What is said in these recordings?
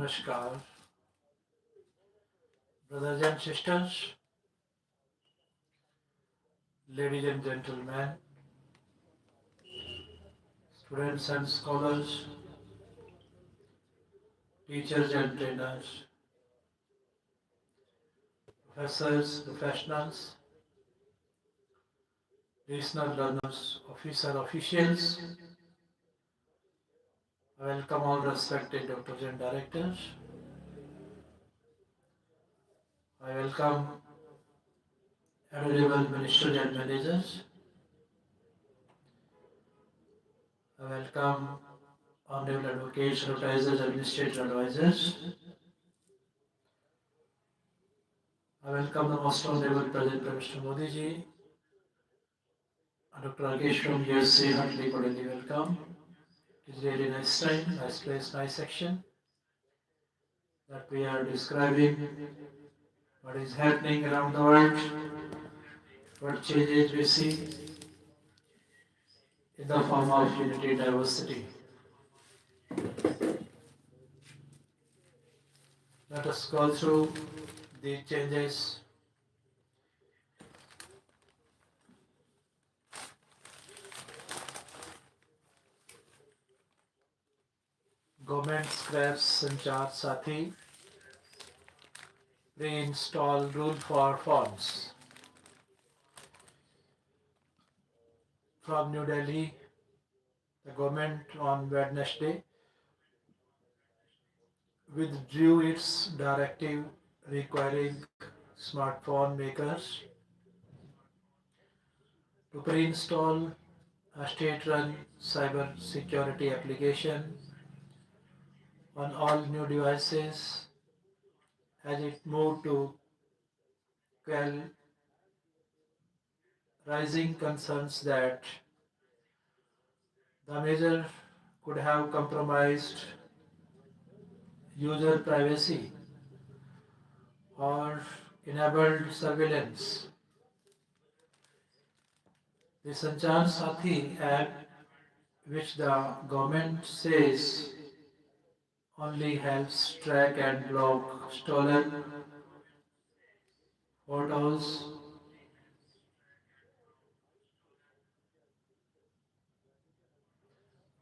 Namaskar, brothers and sisters, ladies and gentlemen, students and scholars, teachers and trainers, professors, professionals, listener learners, officials. I welcome all respected doctors and directors. I welcome honorable ministers and managers. I welcome honorable advocates, advertisers, administrative advisors. I welcome the most honorable President Mr. Modi ji. Dr. Rakesh from USA, heartily cordially welcome. It is really nice time, nice place, nice section that we are describing what is happening around the world, what changes we see in the form of unity, diversity. Let us go through these changes. Government scraps Sanchar Sathi, pre-install rule for phones. From New Delhi, the government on Wednesday withdrew its directive requiring smartphone makers to pre-install a state-run cyber security application on all new devices as it moved to quell rising concerns that the measure could have compromised user privacy or enabled surveillance. The Sanchar Sathi app, which the government says only helps track and block stolen photos,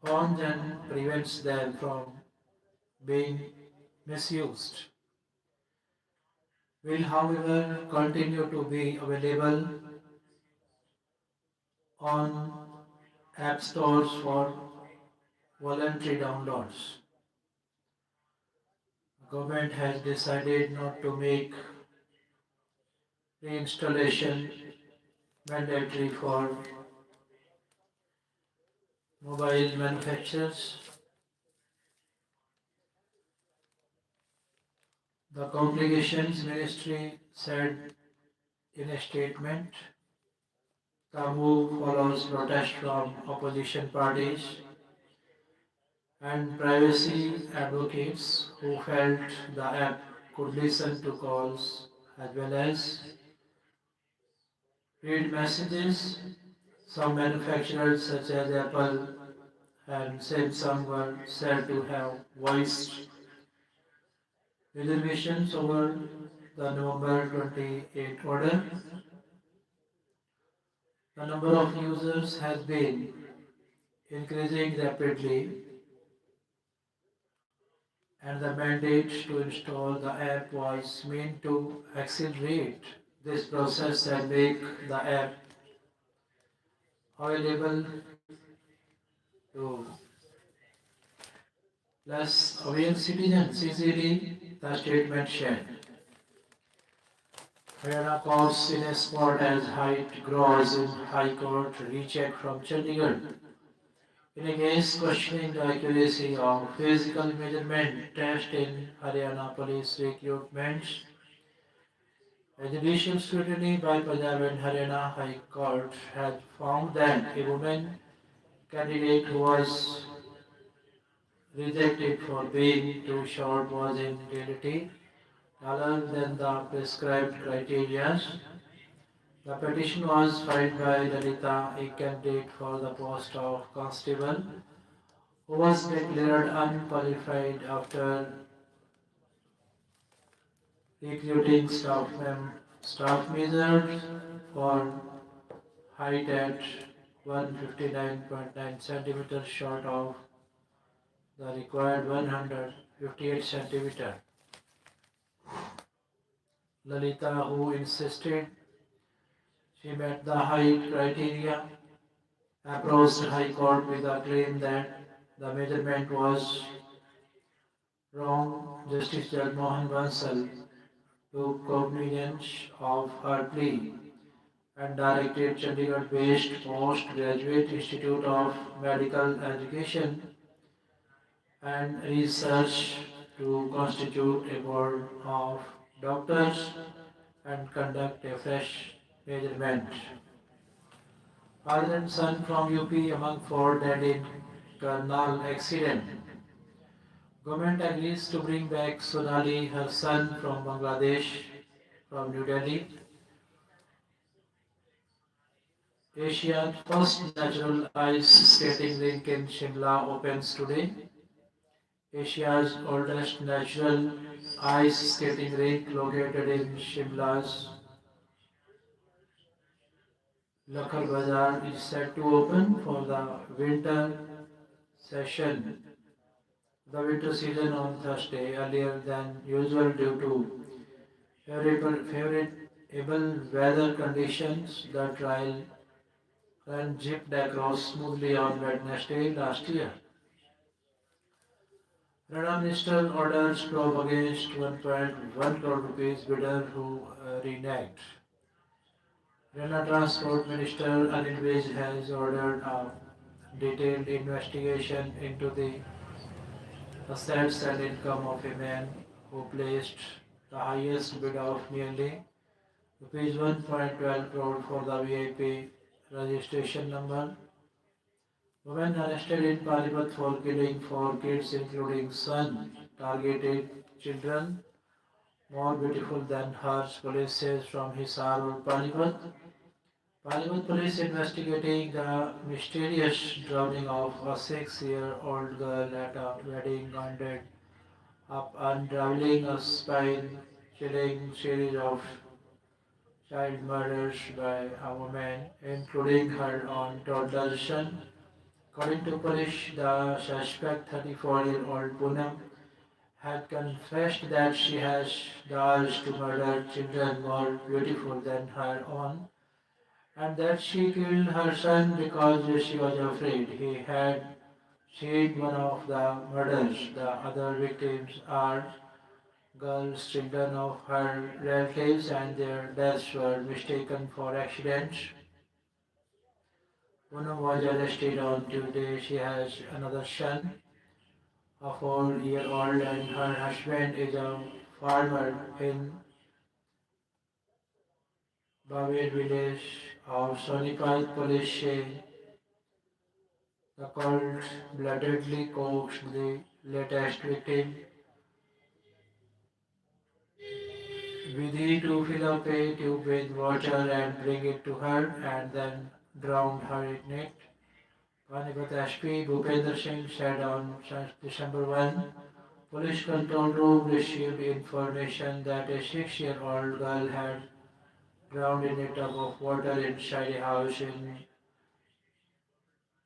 phones and prevents them from being misused, will however continue to be available on app stores for voluntary downloads. The government has decided not to make reinstallation mandatory for mobile manufacturers. The Communications Ministry said in a statement, the move follows protest from opposition parties and privacy advocates who felt the app could listen to calls as well as read messages. Some manufacturers such as Apple and Samsung were said to have voiced reservations over the November 28 order. The number of users has been increasing rapidly, and the mandate to install the app was meant to accelerate this process and make the app available to less aware citizens easily, the statement shared. Haryana courts in a sport as height grows in High Court recheck from Chandigarh. In a case questioning the accuracy of physical measurement test in Haryana police recruitments, a judicial scrutiny by Punjab and Haryana High Court had found that a woman candidate who was rejected for being too short was in reality taller than the prescribed criteria. The petition was filed by Lalita, a candidate for the post of constable, who was declared unqualified after recruiting staff measures for height at 159.9 centimeters short of the required 158 centimeter. Lalita, who insisted she met the height criteria, approached High Court with a claim that the measurement was wrong. Justice Judge Mohan Bansal took cognizance of her plea and directed Chandigarh-based Postgraduate Institute of Medical Education and Research to constitute a board of doctors and conduct a fresh measurement. Father and son from UP among four dead in Karnal accident. Government agrees to bring back Sonali, her son from Bangladesh, from New Delhi. Asia's first natural ice skating rink in Shimla opens today. Asia's oldest natural ice skating rink located in Shimla's Lakhar Bazaar is set to open for the winter session. The winter season on Thursday earlier than usual due to favorable weather conditions. The trial run zipped across smoothly on Wednesday last year. Radha Minister orders probe against 1.1 crore rupees bidder who reneged. Rana Transport Minister Anil Vij has ordered a detailed investigation into the assets and income of a man who placed the highest bid of nearly rupees 1.12 crore for the VIP registration number. Woman arrested in Panipat for killing four kids, including son, targeted children more beautiful than hers, police says from Hisar or Panipat. Panipat police investigating the mysterious drowning of a 6-year-old girl at a wedding ended up unraveling a spine-chilling series of child murders by a woman, including her own toddler son. According to police, the suspect, 34-year-old Poonam, had confessed that she has the urge to murder children more beautiful than her own, and that she killed her son because she was afraid he had seen one of the murders. The other victims are girls, children of her relatives, and their deaths were mistaken for accidents. Poonam was arrested on Tuesday. She has another son, a 4-year-old, and her husband is a farmer in Bavel village of Sonipat. Police say the cold-bloodedly coaxed the latest victim Vidhi to fill up a tube with water and bring it to her and then drowned her in it. Panipat SP Bhupender Singh said on December 1, police control room received information that a 6-year-old girl had drowned in a tub of water inside a house in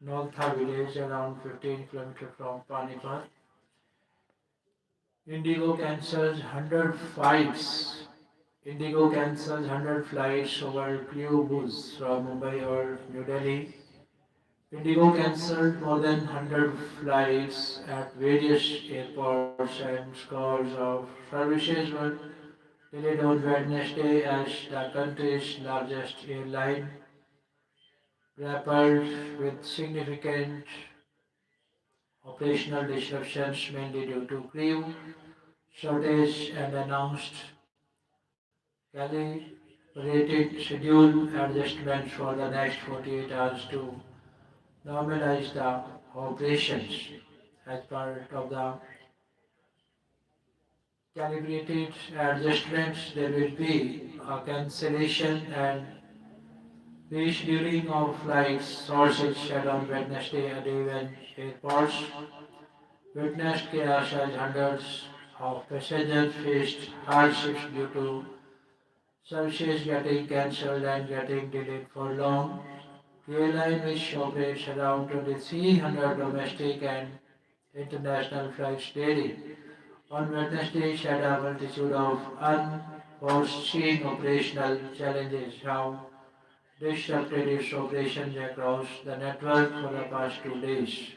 Noltha village around 15 kilometers from Panipat. Indigo cancels 100 flights. Indigo cancels 100 flights over crew booze from Mumbai or New Delhi. Indigo cancelled more than 100 flights at various airports and scores of services were delayed on Wednesday as the country's largest airline grappled with significant operational disruptions mainly due to crew shortage and announced calibrated schedule adjustments for the next 48 hours to normalize the operations. As part of the calibrated adjustments, there will be a cancellation and rescheduling of flights. Sources said on Wednesday, a day when airports witnessed chaos as hundreds of passengers faced hardships due to services getting cancelled and getting delayed for long. The airline, which operates around 2,300 domestic and international flights daily, on Wednesday had a multitude of unforeseen operational challenges. How disrupted its operations across the network for the past 2 days.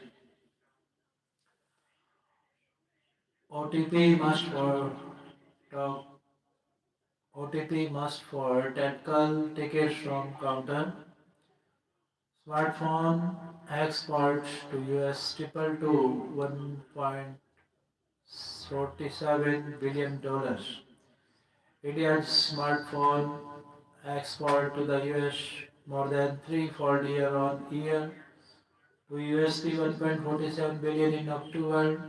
OTP must for OTP must for tactile tickets from counter. Smartphone exports to US triple to $1.47 billion. India's smartphone export to the US more than threefold year on year to USD 1.47 billion in October,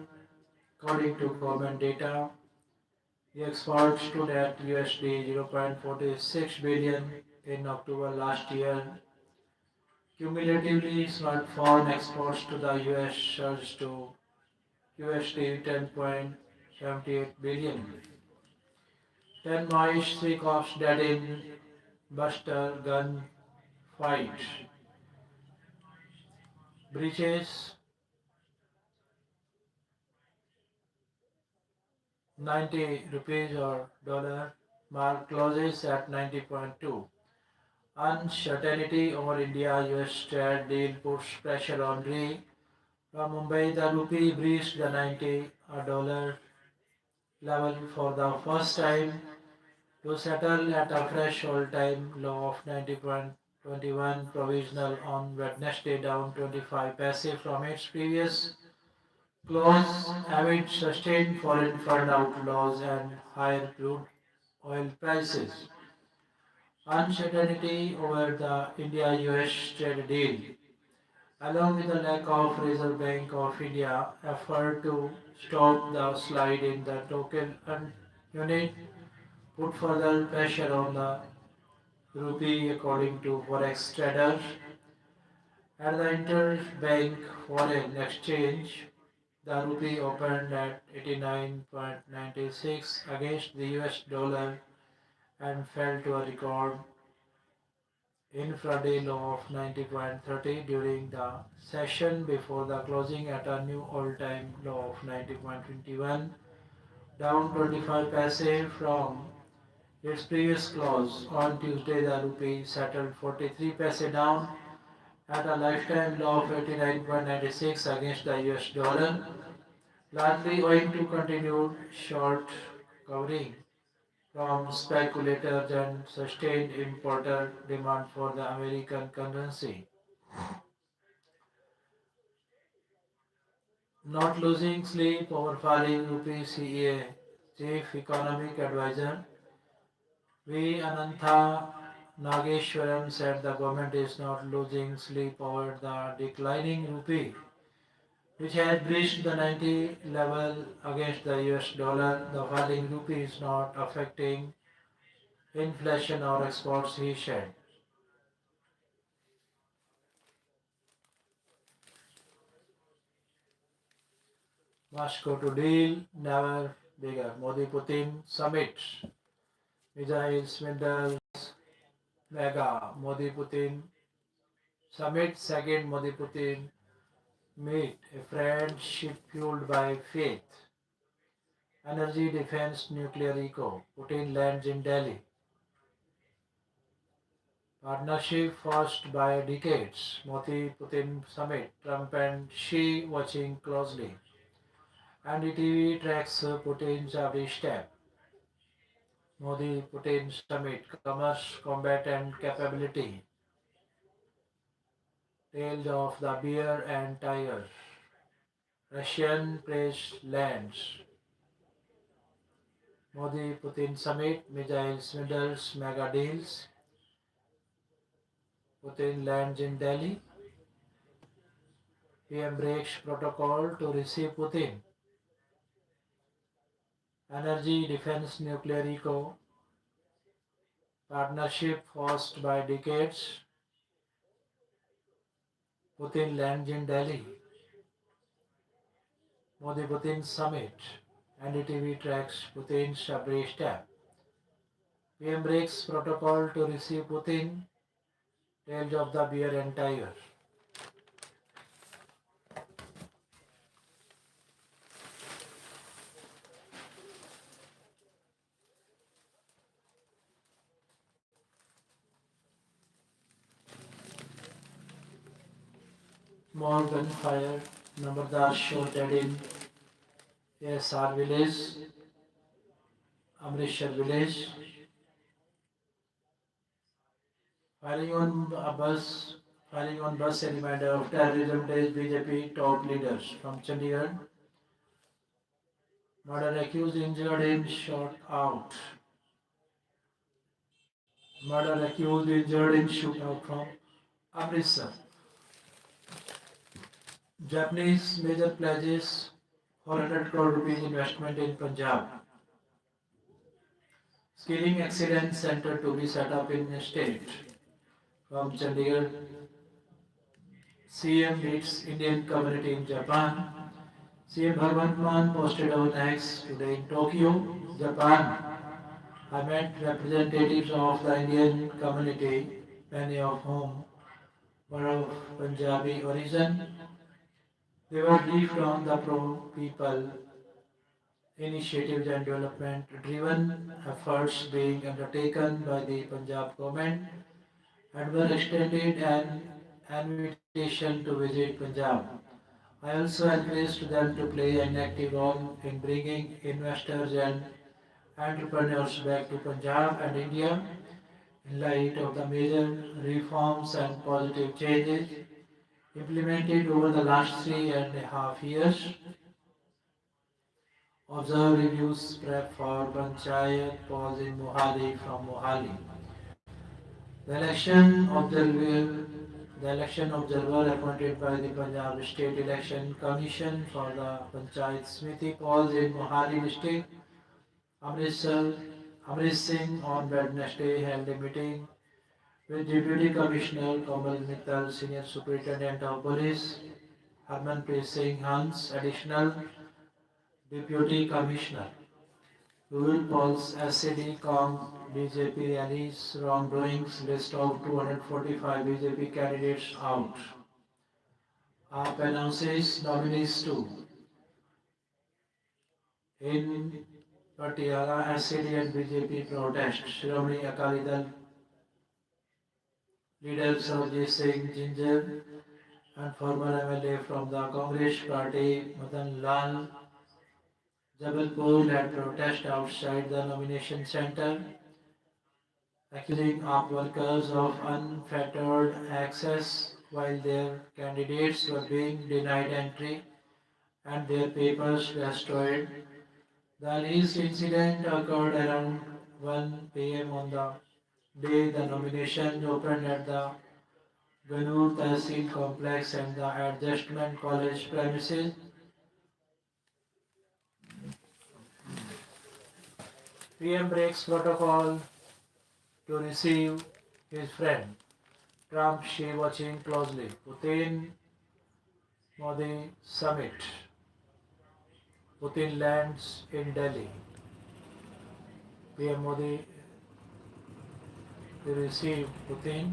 according to government data. The exports stood at USD 0.46 billion in October last year. Cumulatively, smartphone exports to the US surged to USD 10.78 billion. 10 mice, 3 cops dead in Buster gun fight. Breaches 90 rupees or dollar mark closes at 90.2. Uncertainty over India-US trade deal puts pressure on Re. From Mumbai, the rupee breached the 90 dollar level for the first time to settle at a fresh all-time low of 90.21 provisional on Wednesday, down 25 paise from its previous close amid sustained foreign fund outflows and higher crude oil prices. Uncertainty over the India-US trade deal, along with the lack of Reserve Bank of India effort to stop the slide in the token unit, put further pressure on the rupee, according to forex traders. At the interbank foreign exchange, the rupee opened at 89.96 against the US dollar and fell to a record intraday low of 90.30 during the session before the closing at a new all-time low of 90.21, down 25 paise from its previous close. On Tuesday, the rupee settled 43 paise down at a lifetime low of 89.96 against the US dollar, largely owing to continued short covering from speculators and sustained importer demand for the American currency. Not losing sleep over falling rupee, CA Chief Economic Advisor V. Anantha Nageshwaran said the government is not losing sleep over the declining rupee, which has breached the 90 level against the US dollar. The falling rupee is not affecting inflation or exports, he said. Moscow to deal, never bigger. Modi-Putin summit. Missiles, missiles, mega. Modi-Putin summit, second Modi-Putin meet. A friendship fueled by faith. Energy, defense, nuclear eco. Putin lands in Delhi. Partnership first by decades. Modi-Putin summit. Trump and Xi watching closely. NDTV tracks Putin's every step. Modi-Putin summit, commerce, combat and capability. Tales of the bear and tiger. Russian press lands. Modi-Putin summit, missiles, middles, mega deals. Putin lands in Delhi. PM breaks protocol to receive Putin. Energy, defense, nuclear eco. Partnership forced by decades. Putin lands in Delhi. Modi-Putin summit. NDTV tracks Putin's every step. PM breaks protocol to receive Putin, tales of the bear and tiger. More gunfire, Nambardar shot dead in ASR village, Amritsar village. Firing on a bus, firing on bus, a reminder of terrorism days. BJP top leaders from Chandigarh. Murder accused injured in shot out. Murder accused injured in shootout from Amritsar. Japanese major pledges 400 crore rupees investment in Punjab. Skilling Excellence Center to be set up in the state. From Chandigarh, CM meets Indian community in Japan. CM Bhagwant posted on X today in Tokyo, Japan. I met representatives of the Indian community, many of whom were of Punjabi origin. They were briefed on the pro-people initiatives and development-driven efforts being undertaken by the Punjab government and were extended an invitation to visit Punjab. I also encouraged them to play an active role in bringing investors and entrepreneurs back to Punjab and India in light of the major reforms and positive changes implemented over the last 3.5 years. Observe reviews prep for Panchayat pause in Mohali from Mohali. The election observer, the election observer appointed by the Punjab State Election Commission for the Panchayat Smiti pause in Mohali district, Amritsar, Amrit Singh on Wednesday held a meeting with Deputy Commissioner Kamal Mittal, Senior Superintendent of Police, Harmanpreet Singh Hans, Additional Deputy Commissioner. We will pulse SCD Kong BJP rallies wrongdoings list of 245 BJP candidates out. AAP announces nominees too. In Patiala, SCD and BJP protest. Shiromani Akali Dal leader Sarojit Singh Ginger and former MLA from the Congress party Madan Lal Jabalpur led protest outside the nomination center, accusing AAP workers of unfettered access while their candidates were being denied entry and their papers destroyed. The alleged incident occurred around 1 p.m. on the day the nomination opened at the Ganur Tahsil complex and the Adjustment College premises. PM breaks protocol to receive his friend. Trump Xi watching closely. Putin Modi summit. Putin lands in Delhi. PM Modi to receive Putin.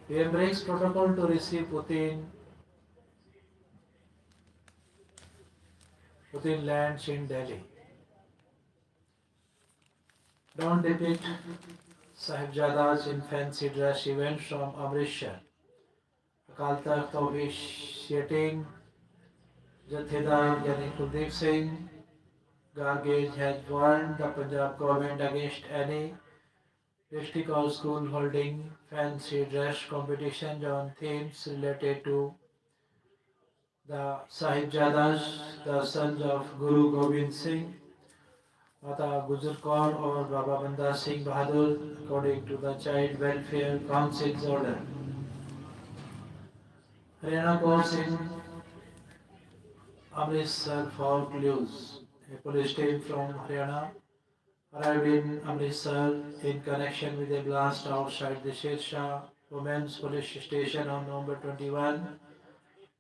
PM breaks protocol to receive Putin. Putin lands in Delhi. Don't depict Sahibzada's in fancy dress events from Amritsar. Akal Takht officiating Jathedar Yani Kuldeep Singh Gargage has warned the Punjab government against any district or school holding fancy dress competitions on themes related to the Sahibzadas, the sons of Guru Gobind Singh, Mata Gujar Kaur or Baba Banda Singh Bahadur, according to the Child Welfare Council's order. Haryana courts in Amritsar for clues. A police team from Haryana arrived in Amritsar in connection with a blast outside the Shershah Women's Police Station on November 21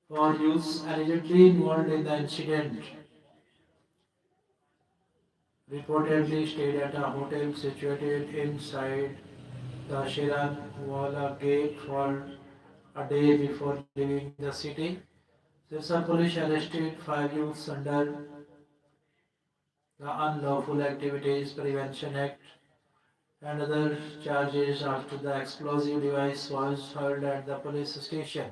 for youths allegedly involved in the incident. reportedly stayed at a hotel situated inside the Shiranwala gate for a day before leaving the city. Sirsa police arrested 5 youths under the Unlawful Activities Prevention Act and other charges after the explosive device was hurled at the police station.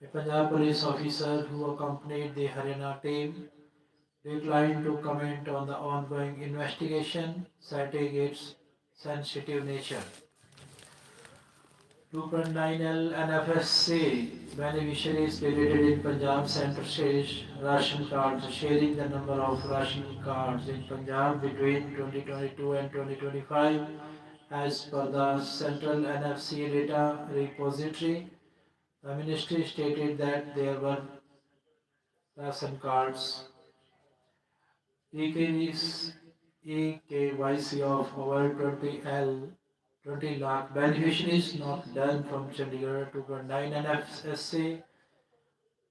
A Punjab police officer who accompanied the Haryana team declined to comment on the ongoing investigation, citing its sensitive nature. 2.9L NFSC beneficiaries deleted in Punjab Center says ration cards sharing the number of ration cards in Punjab between 2022 and 2025 as per the Central NFC data repository. The ministry stated that there were ration cards EKYC of over 20 lakh beneficiaries not done from Chandigarh 2.9 NFSC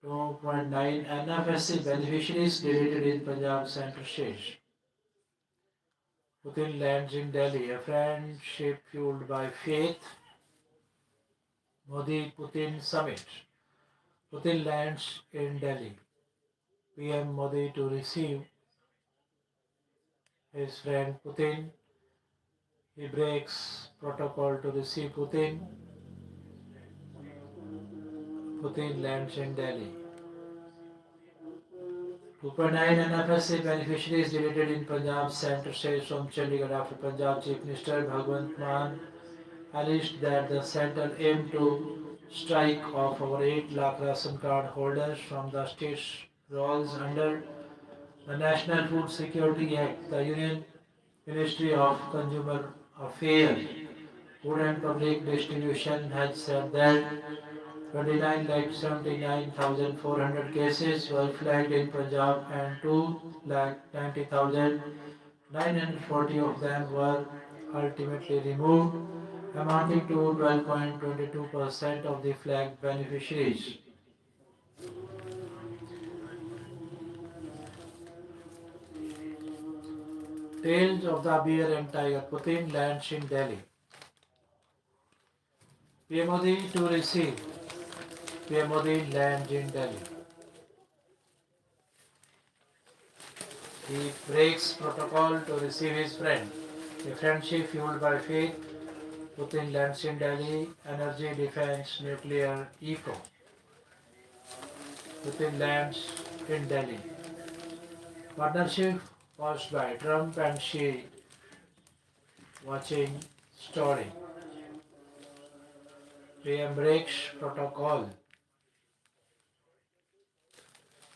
2.9 NFSC beneficiaries deleted in Punjab Center Shesh. Putin lands in Delhi, a friendship fueled by faith. Modi Putin summit. Putin lands in Delhi. PM Modi to receive his friend Putin. He breaks protocol to receive Putin. Putin lands in Delhi. 2.9 NFSC beneficiaries deleted in Punjab Center says from Chandigarh after Punjab Chief Minister Bhagwant Mann alleged that the centre aimed to strike off over 8 lakh ration card holders from the state's rolls under the National Food Security Act. The Union Ministry of Consumer Affairs, Food and Public Distribution has said that 29,79,400 cases were flagged in Punjab and 2,90,940 of them were ultimately removed, amounting to 12.22% of the flagged beneficiaries. Tales of the Bear and Tiger. Putin lands in Delhi. PM Modi to receive. PM Modi lands in Delhi. He breaks protocol to receive his friend. A friendship fueled by faith. Putin lands in Delhi. Energy, defense, nuclear, eco. Putin lands in Delhi. Partnership caused by Trump and Xi. Watching story. PM breaks protocol.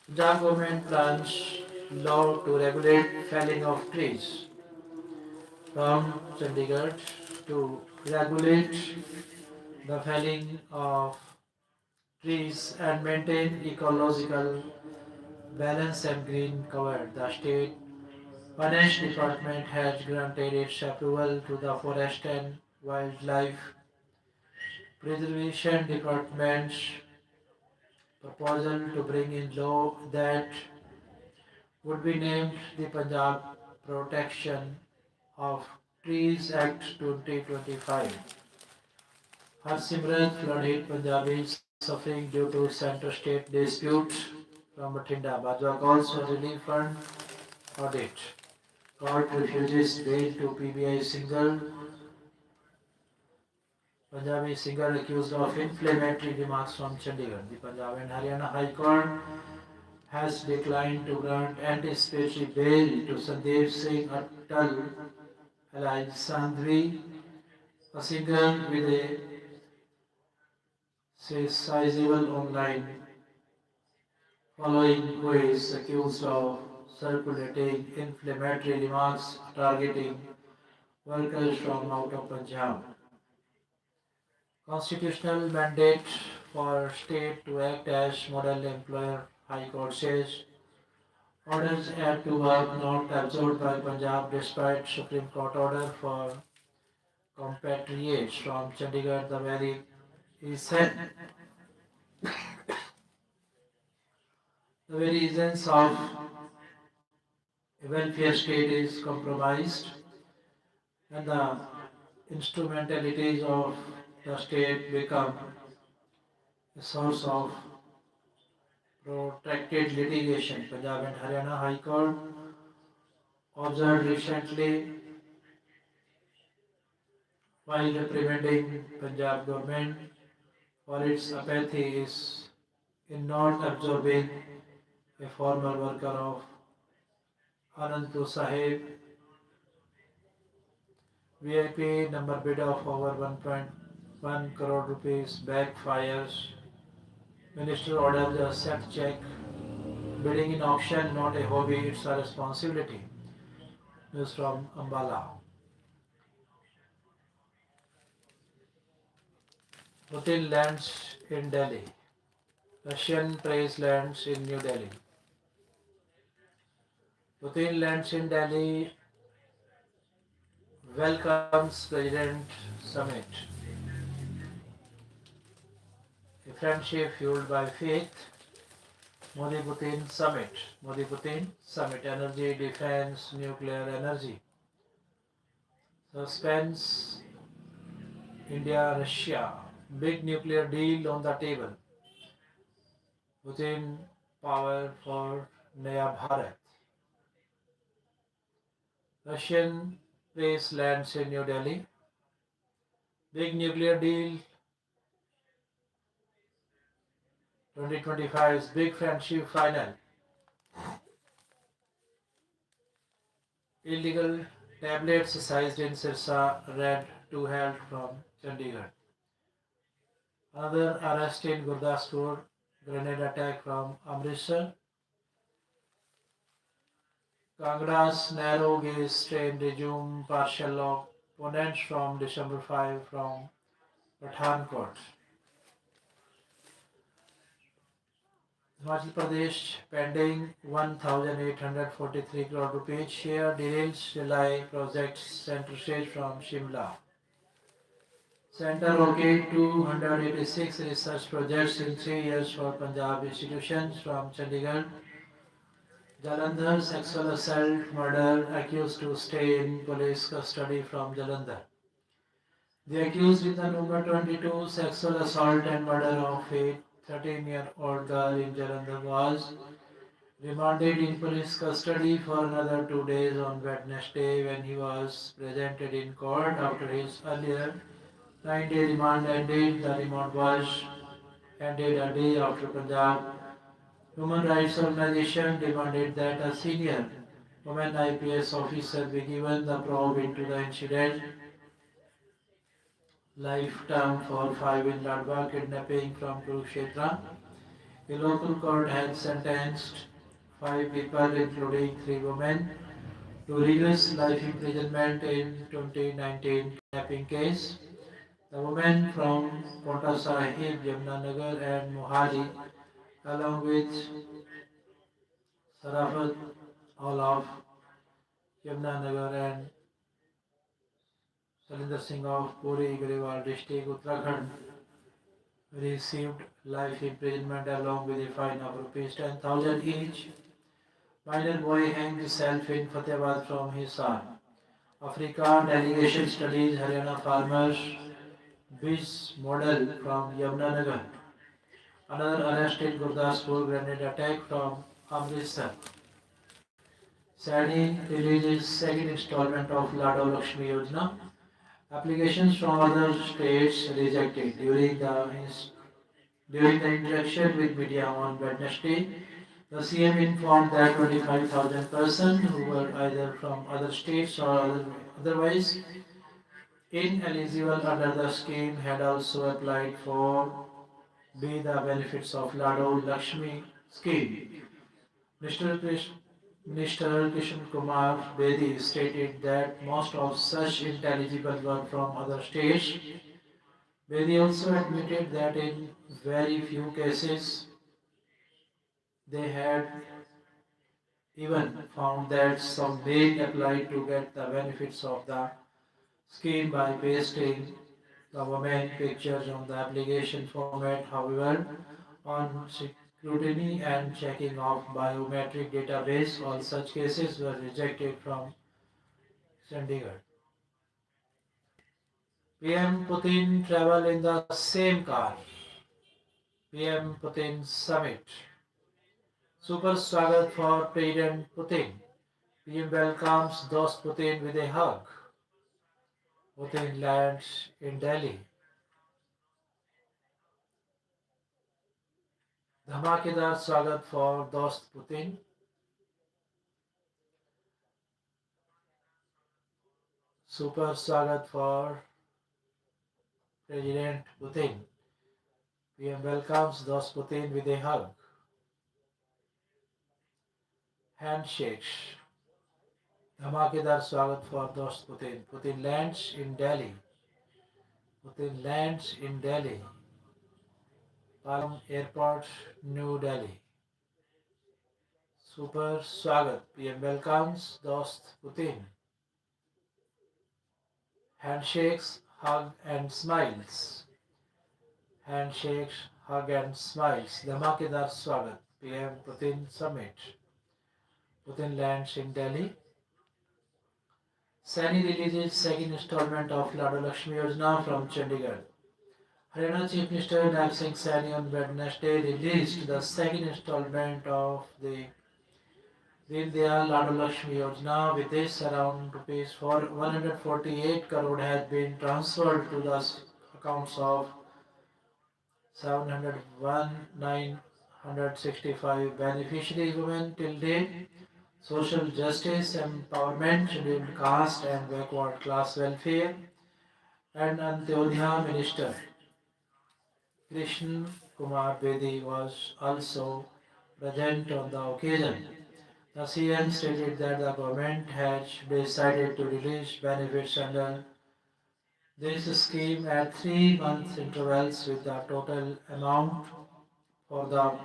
Punjab government plans law to regulate felling of trees. From Chandigarh to regulate the felling of trees and maintain ecological balance and green cover. The state finance department has granted its approval to the forest and wildlife preservation department's proposal to bring in law that would be named the Punjab Protection of Trees Act 2025. Harsimrat flood hit Punjabis suffering due to center-state dispute from Bathinda. Bajwa calls for relief fund audit. Court refuses bail to PBI Punjabi singer accused of inflammatory remarks from Chandigarh. The Punjab and Haryana High Court has declined to grant anticipatory bail to Sandeep Singh Attal alias Sandhvi, a singer with a sizable online following who is accused of circulating inflammatory remarks targeting workers from out of Punjab. Constitutional mandate for state to act as model employer, High Court says. Orders add to work not absorbed by Punjab despite Supreme Court order for compatriots from Chandigarh. The very essence of A welfare state is compromised, and the instrumentalities of the state become a source of protracted litigation. Punjab and Haryana High Court observed recently, while reprimanding Punjab government for its apathy is in not absorbing a former worker of Anandpur Sahib VIP number bid of over 1.1 crore rupees backfires. Minister orders a set check. Bidding in auction not a hobby, it's a responsibility. News from Ambala. Putin lands in Delhi. Russian praise lands in New Delhi. Putin lands in Delhi, welcomes President Summit. A friendship fueled by faith. Modi Putin Summit. Modi Putin Summit. Energy, defense, nuclear energy. Suspense. India, Russia. Big nuclear deal on the table. Putin power for Naya Bharat. Russian base lands in New Delhi. Big nuclear deal 2025's big friendship final. Illegal tablets seized in Sirsa, red 2 held from Chandigarh. Another arrest in Gurdaspur, grenade attack from Amritsar. Kangra's narrow gauge train resume partial lock. Opponents from December 5 from Pathankot. Himachal Pradesh pending 1,843 crore rupees share derails July project center stage from Shimla. Center okayed 286 research projects in 3 years for Punjab institutions from Chandigarh. Jalandhar sexual assault murder accused to stay in police custody from Jalandhar. The accused in the number 22 sexual assault and murder of a 13-year-old girl in Jalandhar was remanded in police custody for another 2 days on Wednesday when he was presented in court after his earlier 9-day remand ended. The remand was ended a day after Punjab Human Rights Organization demanded that a senior woman IPS officer be given the probe into the incident. Life term for 5 in Ladwa kidnapping from Kurukshetra. The local court had sentenced 5 people, including 3 women, to rigorous life imprisonment in 2019 kidnapping case. The women from Pota Sahib, Yamuna and Mohali, along with Sarafat, all of Yamuna and Salinder Singh of Puri Garhwal district, Uttarakhand, received life imprisonment along with a fine of rupees 10,000 each. Minor boy hanged himself in Fatehbad from his son. Africa delegation studies Haryana farmers biz model from Yamuna. Another arrest in Gurdaspur grenade attack from Amritsar. SADI releases second installment of Lado Lakshmi Yojana. Applications from other states rejected during the interaction with media on Wednesday. The CM informed that 25,000 persons who were either from other states or otherwise ineligible under the scheme had also applied for the benefits of Lado Lakshmi scheme. Mr. Kishan Kumar Bedi stated that most of such intelligible were from other states. Bedi also admitted that in very few cases they had even found that some male applied to get the benefits of the scheme by pasting the women pictures on the application format. However, on scrutiny and checking of biometric database. All such cases were rejected from Chandigarh. PM Putin travel in the same car. PM Putin summit. Super swagat for President Putin. PM welcomes Dost Putin with a hug. Putin lands in Delhi. धमाकेदार स्वागत for Dost Putin. Super स्वागत for President Putin. PM welcomes Dost Putin with a hug. Handshakes. धमाकेदार स्वागत for Dost Putin. Putin lands in Delhi. Putin lands in Delhi. Palam Airport, New Delhi. Super स्वागत. PM welcomes Dost Putin. Handshakes, hug and smiles. Handshakes, hug and smiles. धमाकेदार स्वागत. PM Putin summit. Putin lands in Delhi. Saini releases second installment of Ladu Lakshmi Yojana from Chandigarh. Haryana Chief Minister Naib Singh Saini on Wednesday released the second installment of the Deen Dayal Ladu Lakshmi Yojana. With this, around rupees 148 crore has been transferred to the accounts of 701,965 beneficiary women till date. Social justice, empowerment, scheduled caste and backward class welfare, and Antyodaya Minister Krishna Kumar Bedi was also present on the occasion. The CM stated that the government has decided to release benefits under this scheme at 3 month intervals with the total amount for the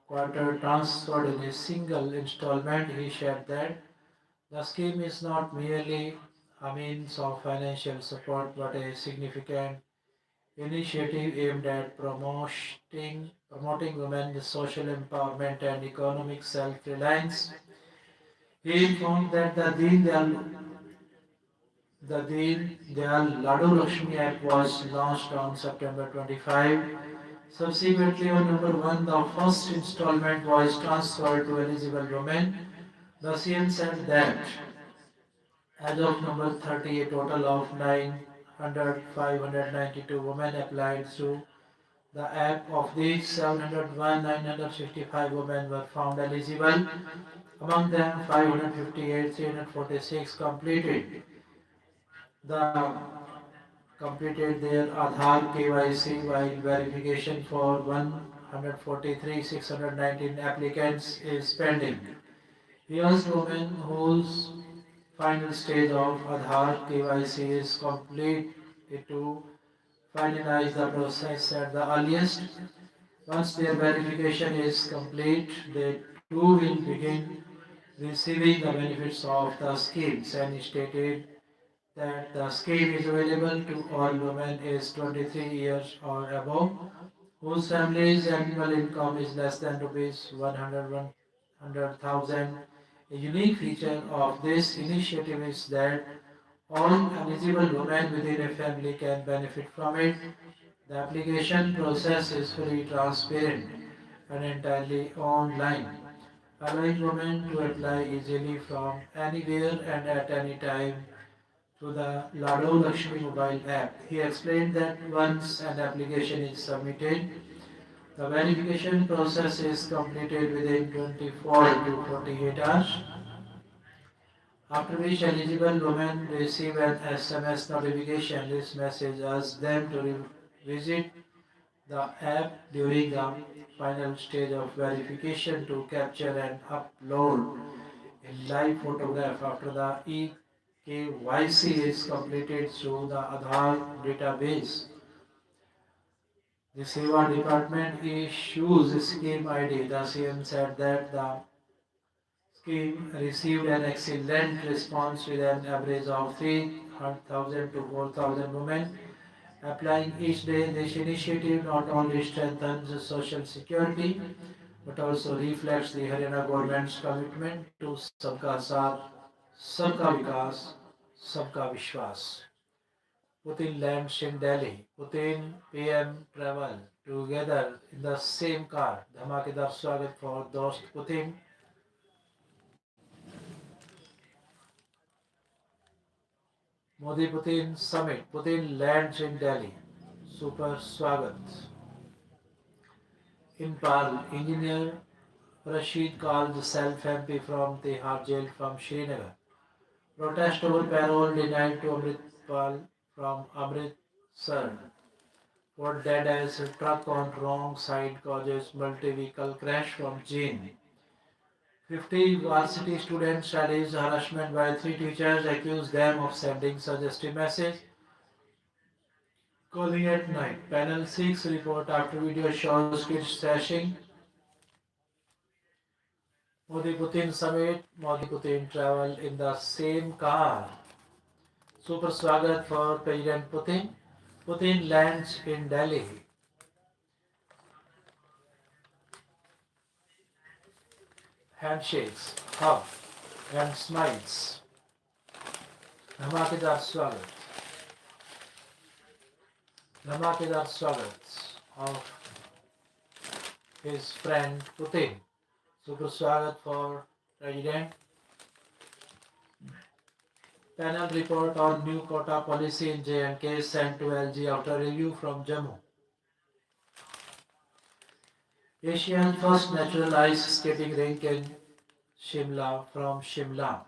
quarter transferred in a single installment. He said that the scheme is not merely a means of financial support but a significant initiative aimed at promoting women's social empowerment and economic self-reliance. He informed that the Deen Dayal Ladu Lakshmi Act was launched on September 25. Subsequently, on November 1, the first installment was transferred to eligible women. The CM said that as of November 30, a total of 592 women applied through the app. Of these, 701, 965 women were found eligible. Among them, 558, 346 the completed their Aadhaar KYC, while verification for 143, 619 applicants is pending. He asked women whose final stage of Aadhaar KYC is complete to finalize the process at the earliest. Once their verification is complete, they too will begin receiving the benefits of the scheme. And stated that the scheme is available to all women aged 23 years or above whose family's annual income is less than rupees 100,000. A unique feature of this initiative is that all eligible women within a family can benefit from it. The application process is fully transparent and entirely online, allowing women to apply easily from anywhere and at any time through the Lado Lakshmi mobile app. He explained that once an application is submitted, the verification process is completed within 24 to 48 hours, after which eligible women receive an SMS notification. This message asks them to visit the app during the final stage of verification to capture and upload a live photograph. After the eKYC is completed through the Aadhaar database, the Seva department issues a scheme ID. The CM said that the scheme received an excellent response with an average of 3,000 to 4,000 women applying each day. This initiative not only strengthens social security but also reflects the Haryana government's commitment to Sabka Saath, Sabka Vikas, Sabka Vishwas. Putin lands in Delhi. Putin PM travel together in the same car. धमाकेदार स्वागत for दोस्त Putin. Modi Putin summit. Putin lands in Delhi. Super स्वागत. In Pal, engineer Rashid called self-MP from Tihar jail from Srinagar. Protest over parole denied to Amritpal from Amritsar. What dead as a truck on wrong side causes multi-vehicle crash from Jane. 50 varsity students alleged harassment by three teachers accused them of sending suggestive message. Calling at night. Panel 6 report after video shows kids crashing. Modi Putin summit. Modi Putin travel in the same car. Super swagat for President Putin. Putin lands in Delhi. Handshakes, hug, and smiles. धमाकेदार स्वागत. धमाकेदार स्वागत of his friend Putin. Super swagat for President. Panel report on new quota policy in J&K sent to LG after review from Jammu. Asia's first natural ice skating rink in Shimla from Shimla.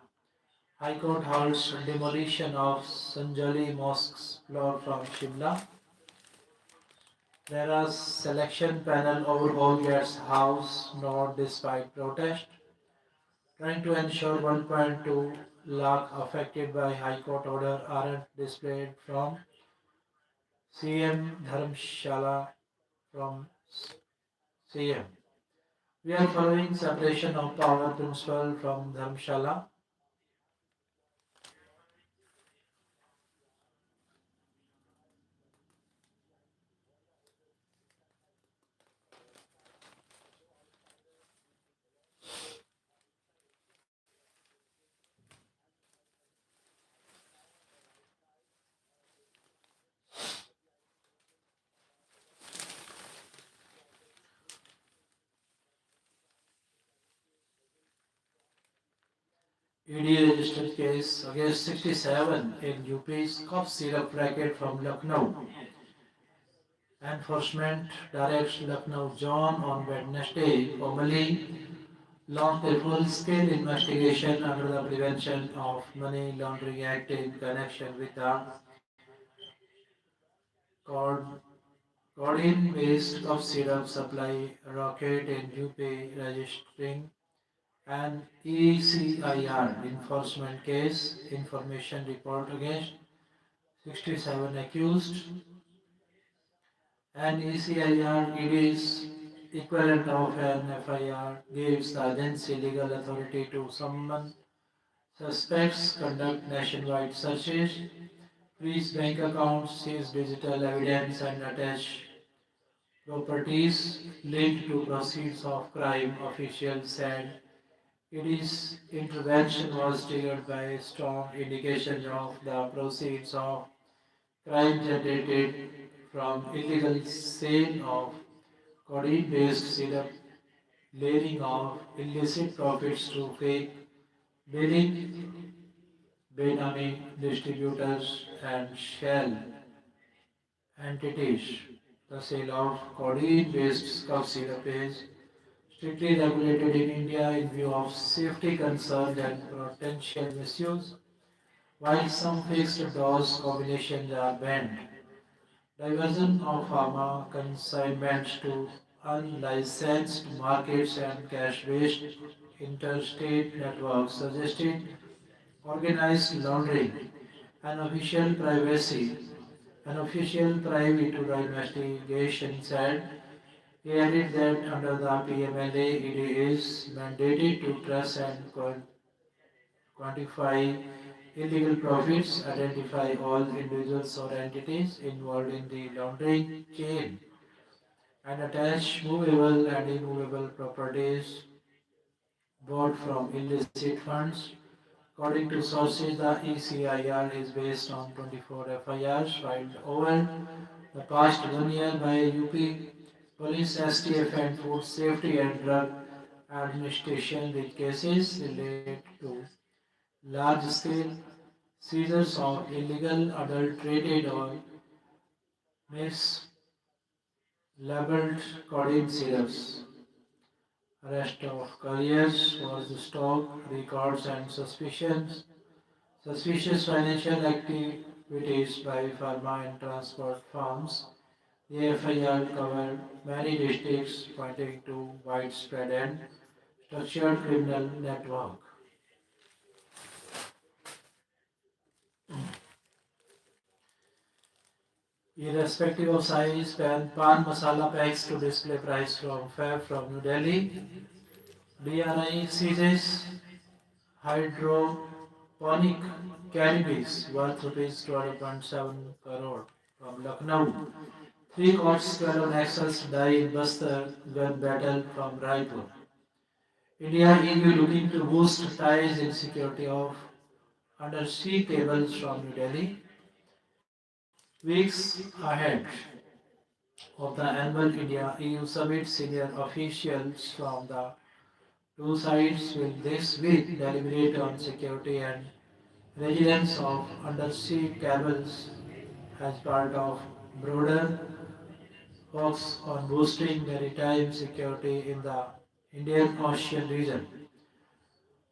High Court holds demolition of Sanjali Mosque's floor from Shimla. Whereas selection panel overhaul gets House nod despite protest. Trying to ensure 1.2 lakh affected by High Court order aren't displayed from CM Dharamshala from CM. We are following separation of power principle from Dharamshala. ED registered case against 67 in UP's cough syrup racket from Lucknow. Enforcement directs Lucknow John on Wednesday formally launched a full-scale investigation under the Prevention of Money Laundering Act in connection with the cod- codeine-based cough syrup supply racket in UP, registering an ECIR enforcement case information report against 67 accused. An ECIR, it is equivalent of an FIR, gives the agency legal authority to summon suspects, conduct nationwide searches, freeze bank accounts, seize digital evidence, and attach properties linked to proceeds of crime. Officials said its intervention was triggered by strong indications of the proceeds of crime generated from illegal sale of codeine-based syrup, layering of illicit profits to fake billing, Benami distributors, and shell entities. The sale of codeine-based cough syrup is strictly regulated in India in view of safety concerns and potential misuse, while some fixed dose combinations are banned. Diversion of pharma consignments to unlicensed markets and cash-based interstate networks suggested organized laundering. An official privacy, an official privy to the investigation said he added that under the PMLA, it is mandated to trace and quantify illegal profits, identify all individuals or entities involved in the laundering chain, and attach movable and immovable properties bought from illicit funds. According to sources, the ECIR is based on 24 FIRs filed over the past 1 year by UP Police, STF, and Food Safety and Drug Administration with cases related to large-scale seizures of illegal adulterated or mislabeled codeine syrups, arrest of couriers for the stock records and suspicious financial activities by pharma and transport firms. The FIR covered many districts pointing to widespread and structured criminal network. Irrespective of size, pan masala packs to display price from Fab from New Delhi. DRI seizes hydroponic cannabis worth rupees 12.7 crore from Lucknow. Three courts, 12 Naxals die in Bastar gun battle from Raipur. India EU looking to boost ties in security of undersea cables from New Delhi. Weeks ahead of the annual India EU summit, senior officials from the two sides will this week deliberate on security and resilience of undersea cables as part of broader focus on boosting maritime security in the Indian Ocean region.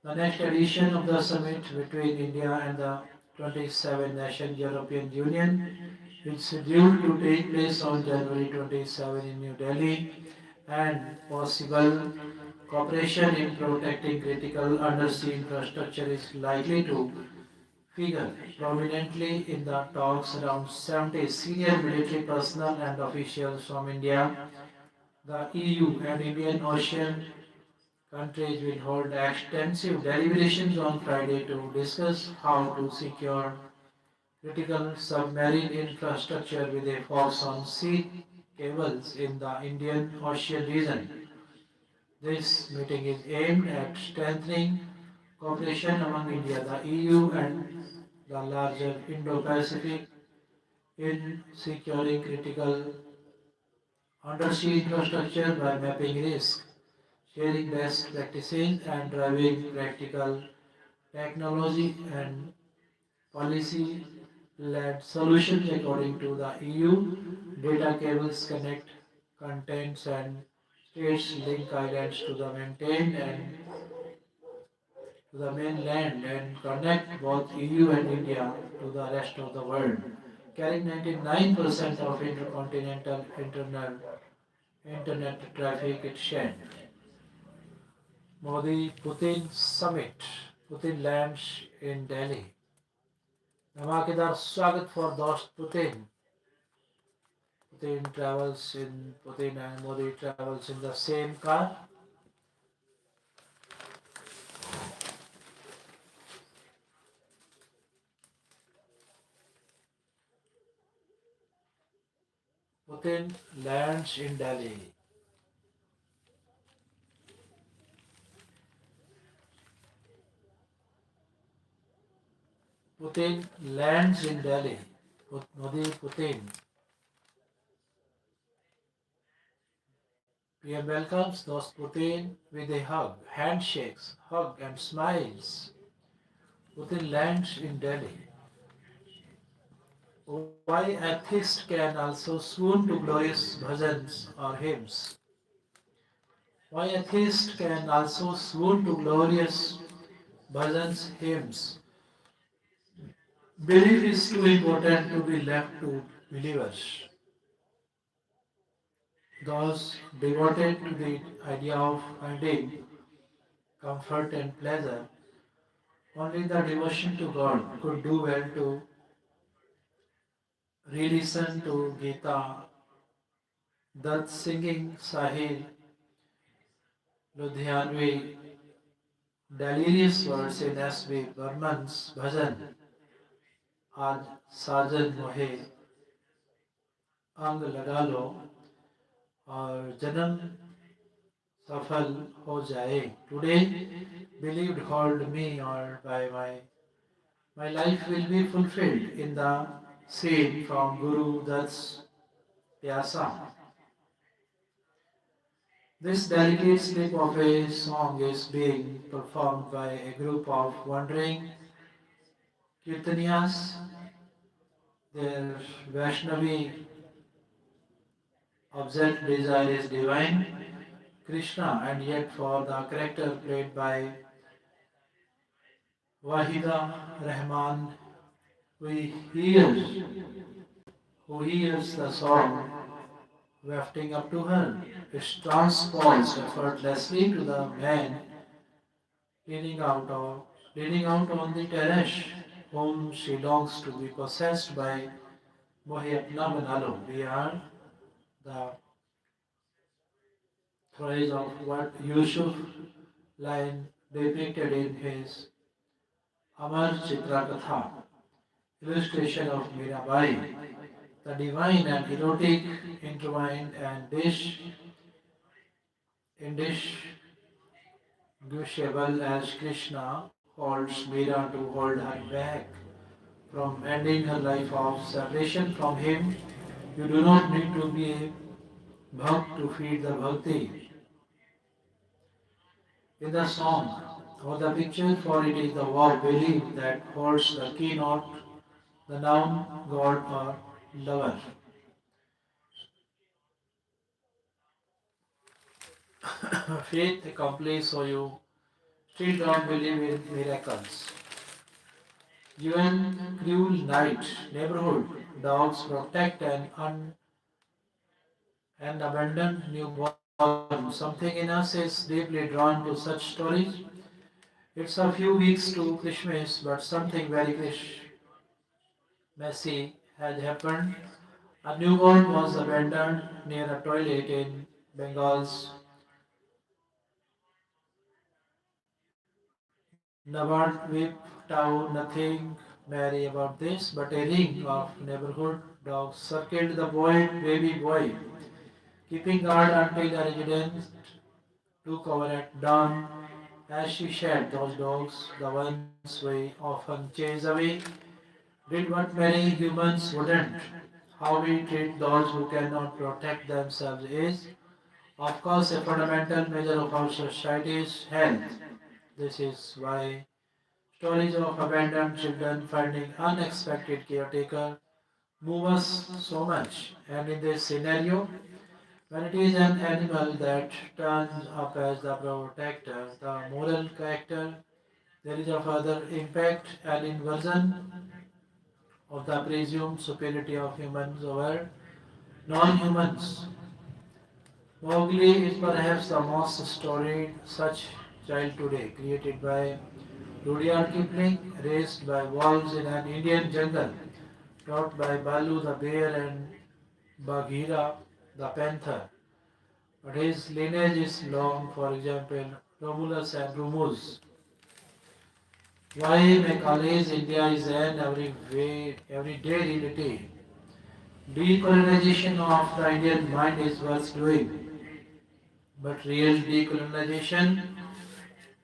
The next edition of the summit between India and the 27 nation European Union is scheduled to take place on January 27 in New Delhi, and possible cooperation in protecting critical undersea infrastructure is likely to figure prominently in the talks. Around 70 senior military personnel and officials from India, the EU and Indian Ocean countries will hold extensive deliberations on Friday to discuss how to secure critical submarine infrastructure with a focus on sea cables in the Indian Ocean region. This meeting is aimed at strengthening cooperation among India, the EU, and the larger Indo-Pacific in securing critical undersea infrastructure by mapping risk, sharing best practices, and driving practical technology and policy-led solutions. According to the EU, data cables connect contents and states link islands to the maintained and to the mainland and connect both EU and India to the rest of the world, carrying 99% of intercontinental internet traffic it shared. Modi Putin summit. Putin lands in Delhi. धमाकेदार स्वागत for दोस्त Putin. Putin and Modi travels in the same car. Putin lands in Delhi. Putin lands in Delhi. Modi Putin. PM welcomes those Putin with a hug, handshakes, hug and smiles. Putin lands in Delhi. Why atheists can also swoon to glorious bhajans or hymns. Why atheists can also swoon to glorious bhajans, hymns. Belief is too important to be left to believers. Those devoted to the idea of finding comfort and pleasure, only the devotion to God could do well to re-listen to Gita, Dutt singing Sahil, Ludhianvi, delirious words in S.B. Burman's bhajan, Aaj Sajan Mohe, Ang Lagalo, और जन्म सफल हो जाए. Today, believed hold me or by my life will be fulfilled in the scene from Guru Dutt's Pyasa. This delicate slip of a song is being performed by a group of wandering Kirtaniyas. Their Vaishnavi object desire is divine Krishna, and yet for the character played by Wahida Rahman, we hear who hears the song wafting up to her, is transports effortlessly to the man leaning out of leaning out on the terrace, whom she longs to be possessed by Mohiapna Banalo. We are the thrice of what Yusuf line depicted in his Amar Chitra Katha, illustration of Mirabai, the divine and erotic intertwined and indistinguishable as Krishna holds Mira to hold her back from ending her life of separation from him. You do not need to be a bhakt to feed the bhakti in the song or the picture, for it is the wow belief that holds the keynote, the noun, God or lover. Faith accomplished, so you still don't believe in miracles. Given cruel night, neighborhood, dogs protect an abandoned newborn. Something in us is deeply drawn to such stories. It's a few weeks to Christmas, but something very messy had happened. A newborn was abandoned near a toilet in Bengal's Nabardvip town. Nothing merry about this, but a ring of neighborhood dogs circled the baby boy, keeping guard until the resident took over at dawn. As she shared those dogs, the ones we often chase away, did what many humans wouldn't. How we treat those who cannot protect themselves is, of course, a fundamental measure of our society's health. This is why stories of abandoned children finding unexpected caretaker move us so much. And in this scenario, when it is an animal that turns up as the protector, the moral character, there is a further impact and inversion of the presumed superiority of humans over non-humans. Mowgli is perhaps the most storied such child today, created by Rudyard Kipling, raised by wolves in an Indian jungle, taught by Balu the bear and Bagheera the panther. But his lineage is long, for example, Romulus and Remus. Why Macaulay's India is an everyday reality. Decolonization of the Indian mind is worth doing, but real decolonization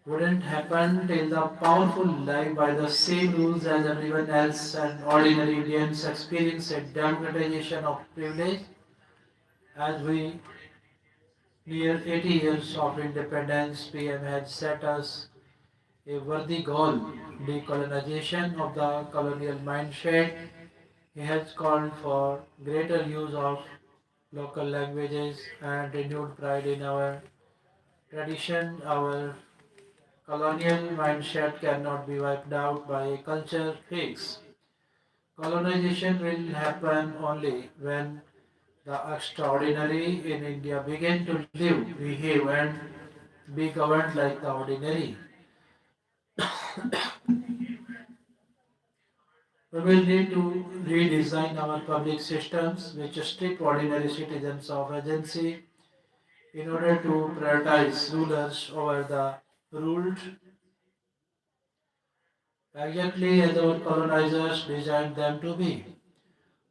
wouldn't happen till the powerful live by the same rules as everyone else and ordinary Indians experience a democratization of privilege as we near 80 years of independence. PM had set us a worthy goal, decolonization of the colonial mindset. He has called for greater use of local languages and renewed pride in our tradition. Our colonial mindset cannot be wiped out by a culture fix. Colonization will happen only when the extraordinary in India begin to live, behave, and be governed like the ordinary. We will need to redesign our public systems which strip ordinary citizens of agency in order to prioritize rulers over the ruled, exactly as our colonizers designed them to be.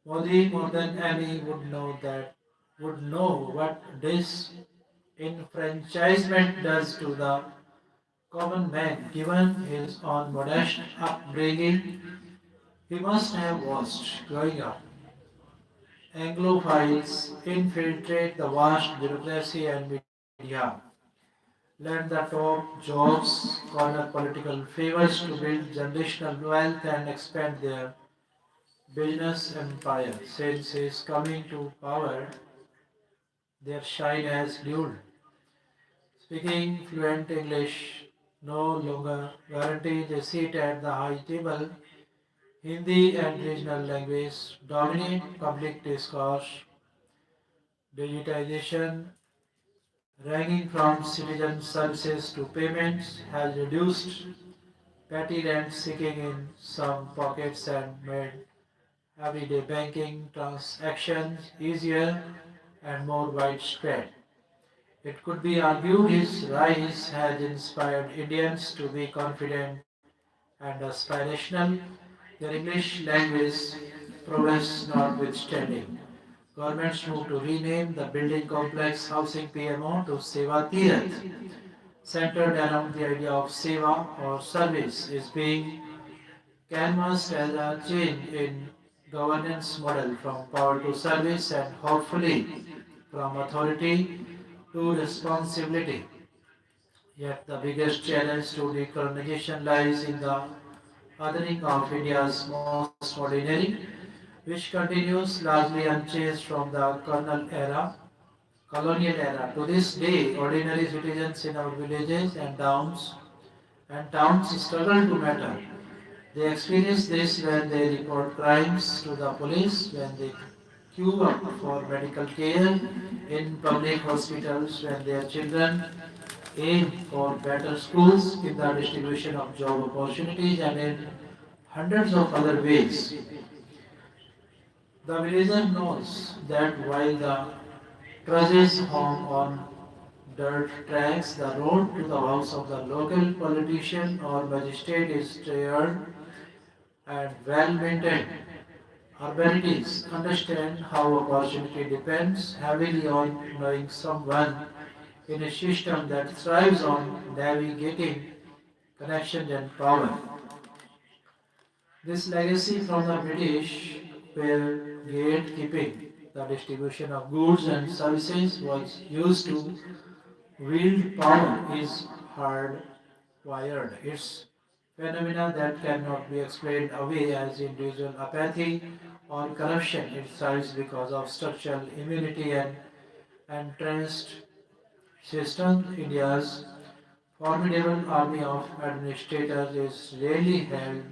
Modi, more than any, would know that would know what disenfranchisement does to the common man. Given his own modest upbringing, he must have watched growing up Anglophiles infiltrate the vast bureaucracy and media, land the top jobs, corner political favors to build generational wealth and expand their business empire. Since his coming to power, their shine has dulled. Speaking fluent English no longer guarantees a seat at the high table. Hindi and regional language dominate public discourse. Digitization, ranging from citizen services to payments, has reduced petty rent seeking in some pockets and made everyday banking transactions easier and more widespread. It could be argued his rise has inspired Indians to be confident and aspirational, their English language prowess notwithstanding. Governments moved to rename the building complex housing PMO to Seva Tirath, centered around the idea of seva or service is being canvassed as a change in governance model from power to service and hopefully from authority to responsibility. Yet the biggest challenge to decolonization lies in the othering of India's most ordinary, which continues largely unchanged from the colonial era. To this day, ordinary citizens in our villages and towns struggle to matter. They experience this when they report crimes to the police, when they queue up for medical care in public hospitals, when their children aim for better schools, in the distribution of job opportunities, and in hundreds of other ways. The villager knows that while the trudges home on dirt tracks, the road to the house of the local politician or magistrate is tired and well maintained. Urbanities understand how opportunity depends heavily on knowing someone in a system that thrives on navigating connections and power. This legacy from the British, where gatekeeping, the distribution of goods and services, was used to wield power, is hardwired. It's phenomena that cannot be explained away as individual apathy or corruption. It thrives because of structural immunity and entrenched systems. India's formidable army of administrators is rarely held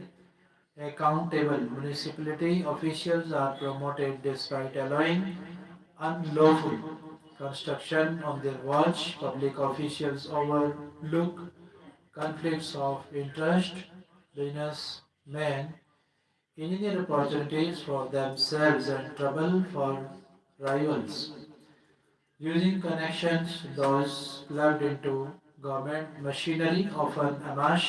accountable. Municipality officials are promoted despite allowing unlawful construction on their watch. Public officials overlook conflicts of interest. Businessmen engineer opportunities for themselves and trouble for rivals. Using connections, those plugged into government machinery often amass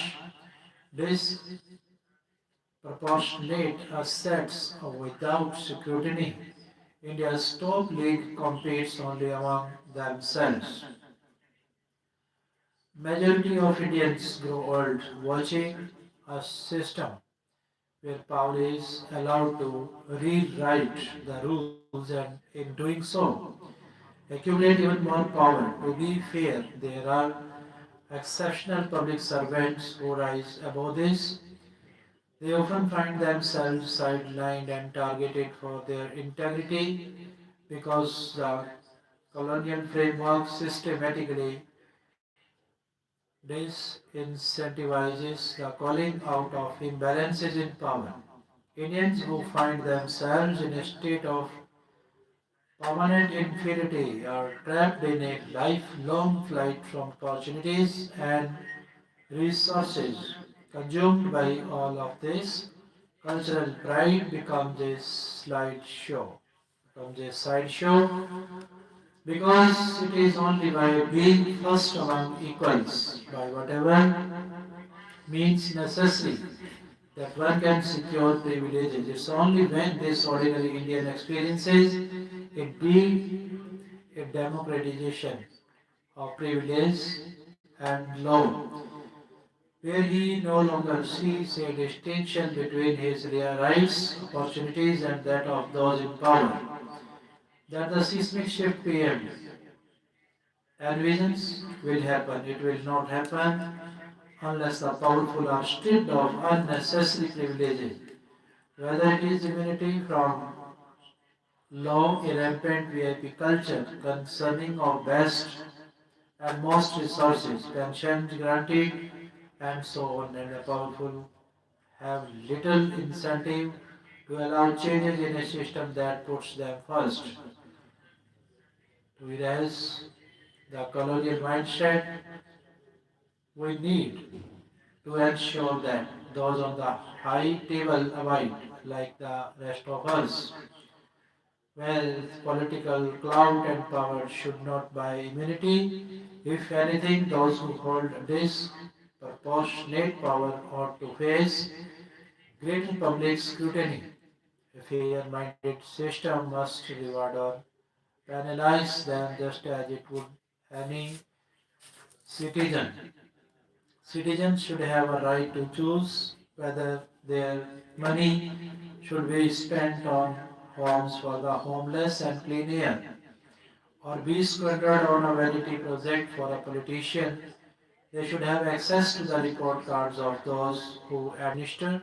disproportionate assets without scrutiny. India's top league competes only among themselves. Majority of Indians grow old watching a system where power is allowed to rewrite the rules and in doing so accumulate even more power. To be fair, there are exceptional public servants who rise above this. They often find themselves sidelined and targeted for their integrity because the colonial framework systematically disincentivizes the calling out of imbalances in power. Indians who find themselves in a state of permanent inferiority are trapped in a lifelong flight from opportunities and resources. Consumed by all of this, cultural pride becomes a sideshow because it is only by being first among equals, by whatever means necessary, that one can secure privileges. It's only when this ordinary Indian experiences it being a democratization of privilege and law, where he no longer sees a distinction between his real rights, opportunities, and that of those in power. That the seismic shift PM envisions will happen. It will not happen unless the powerful are stripped of unnecessary privileges, whether it is immunity from law, a rampant VIP culture concerning of best and most resources, pensions granted, and so on, and the powerful have little incentive to allow changes in a system that puts them first. To erase the colonial mindset, we need to ensure that those on the high table abide like the rest of us. Wealth, political clout, and power should not buy immunity. If anything, those who hold disproportionate power ought to face greater public scrutiny. A fair-minded system must reward or penalize them just as it would any citizen. Citizens should have a right to choose whether their money should be spent on homes for the homeless and clean air, or be squandered on a vanity project for a politician. They should have access to the report cards of those who administer.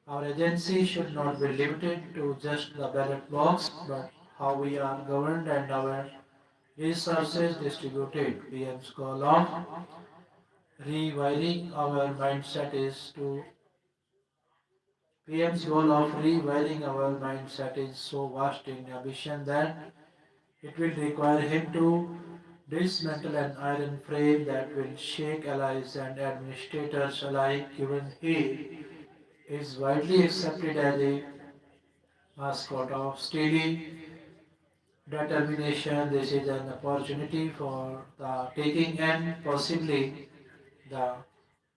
Our agency should not be limited to just the ballot box, but how we are governed and our resources distributed. PM's goal of rewiring our mindset is to PM's goal of rewiring our mindset is so vast in ambition that it will require him to dismantle an iron frame that will shake allies and administrators alike, given he is widely accepted as a mascot of steady determination. This is an opportunity for the taking and possibly the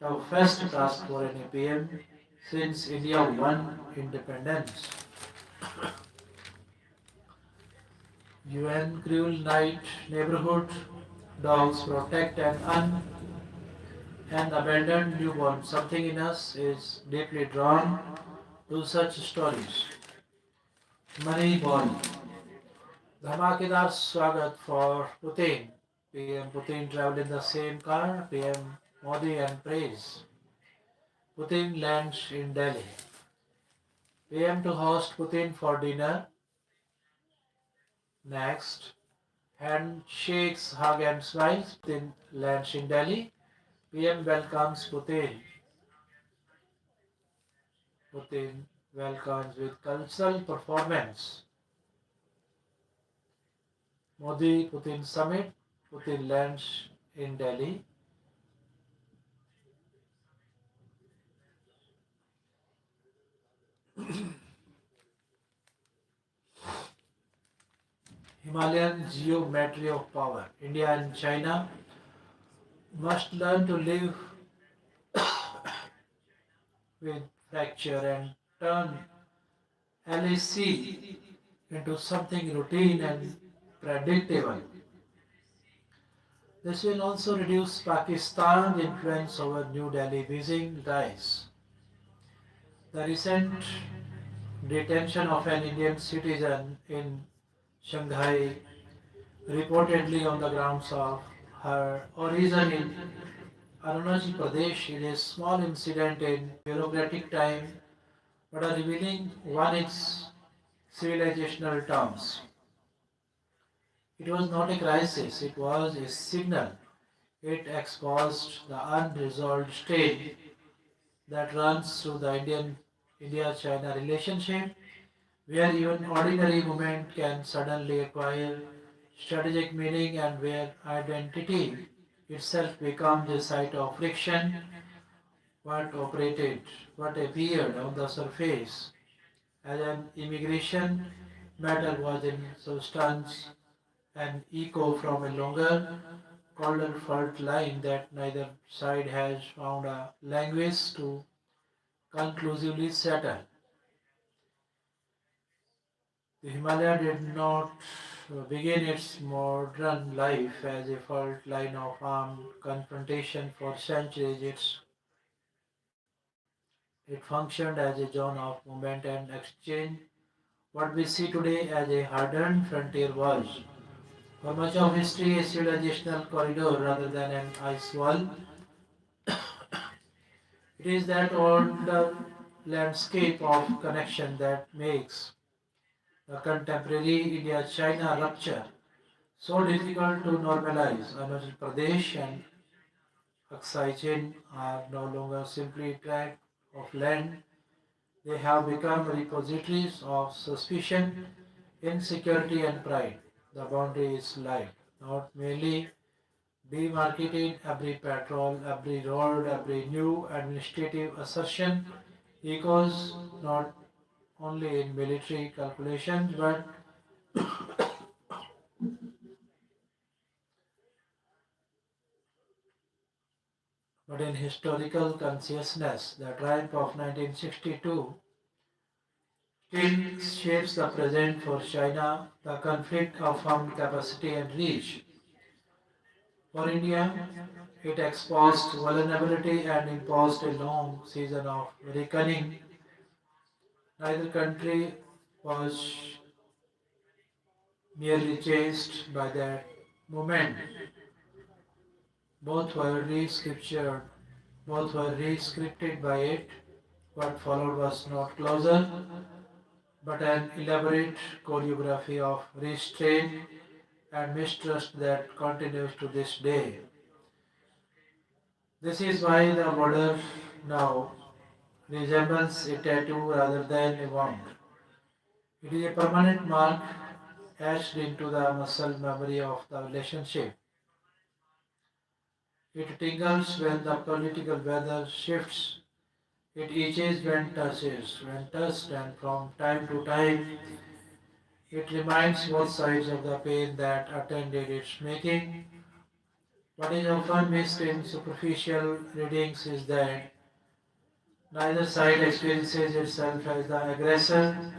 toughest task for an APM since India won independence. UN Cruel Night Neighborhood Dogs Protect and Abandoned Newborn. Something in us is deeply drawn to such stories. Money Ball. धमाकेदार स्वागत for Putin. PM Putin traveled in the same car. PM Modi and praise. Putin lands in Delhi. PM to host Putin for dinner. Next, handshakes, hug and smiles. Putin lands in Delhi. PM welcomes Putin. Putin welcomes with cultural performance. Modi Putin summit. Putin lands in Delhi. Himalayan geometry of power. India and China must learn to live with fracture and turn LAC into something routine and predictable. This will also reduce Pakistan's influence over New Delhi Beijing ties. The recent detention of an Indian citizen in Shanghai, reportedly on the grounds of her origin in Arunachal Pradesh, is a small incident in bureaucratic time, but a revealing one in civilizational terms. It was not a crisis, it was a signal. It exposed the unresolved strain that runs through the India-China relationship, where even ordinary movement can suddenly acquire strategic meaning and where identity itself becomes a site of friction. What operated, what appeared on the surface as an immigration matter was in substance an echo from a longer, colder fault line that neither side has found a language to conclusively settle. The Himalaya did not begin its modern life as a fault line of armed confrontation for centuries. It functioned as a zone of movement and exchange, what we see today as a hardened frontier wall. For much of history, a civilizational corridor rather than an ice wall, it is that older landscape of connection that makes the contemporary India-China rupture so difficult to normalize. Arunachal Pradesh and Aksai Chin are no longer simply tract of land. They have become repositories of suspicion, insecurity, and pride. The boundary is light, not merely demarcated. Every patrol, every road, every new administrative assertion echoes not only in military calculations but in historical consciousness. The triumph of 1962 still shapes the present for China. The conflict affirmed capacity and reach. For India, it exposed vulnerability and imposed a long season of reckoning. Neither country was merely chased by that moment. Both were re-scriptured, both were re-scripted by it. What followed was not closer, but an elaborate choreography of restraint and mistrust that continues to this day. This is why the border now resembles a tattoo rather than a wound. It is a permanent mark etched into the muscle memory of the relationship. It tingles when the political weather shifts. It itches when touched, and from time to time, it reminds both sides of the pain that attended its making. What is often missed in superficial readings is that neither side experiences itself as the aggressor.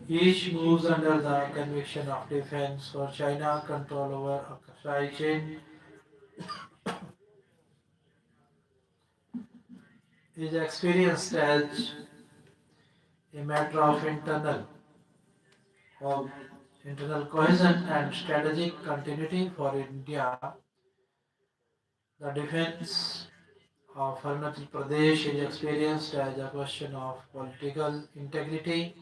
Each moves under the conviction of defense. For China, control over supply chain is experienced as a matter of internal cohesion and strategic continuity. For India, the defense of Arunachal Pradesh is experienced as a question of political integrity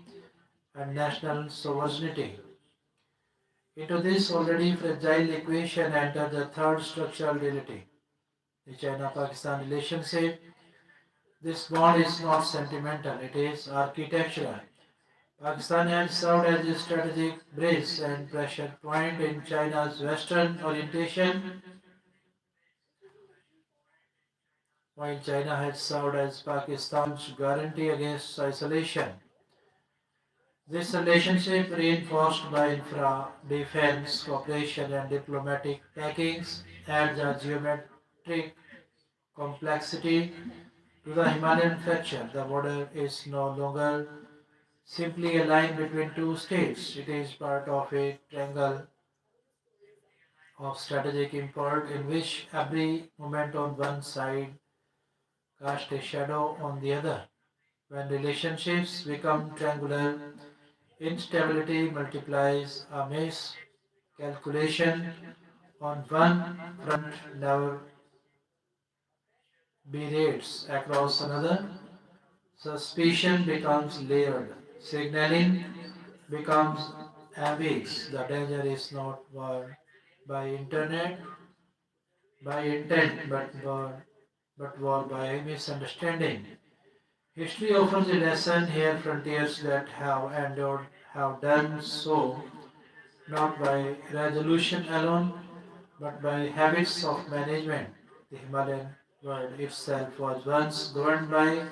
and national sovereignty. Into this already fragile equation enters the third structural reality, the China-Pakistan relationship. This bond is not sentimental, it is architectural. Pakistan has served as a strategic base and pressure point in China's western orientation, while China has served as Pakistan's guarantee against isolation. This relationship, reinforced by infra, defense, cooperation, and diplomatic packings, adds a geometric complexity to the Himalayan fracture. The border is no longer simply a line between two states, it is part of a triangle of strategic import in which every movement on one side casts a shadow on the other. When relationships become triangular, instability multiplies. A miscalculation on one front never berates across another. Suspicion becomes layered. Signaling becomes ambiguous. The danger is not war by internet, by intent, but war by misunderstanding. History offers a lesson here. Frontiers that have endured have done so not by resolution alone, but by habits of management. The Himalayan world itself was once governed by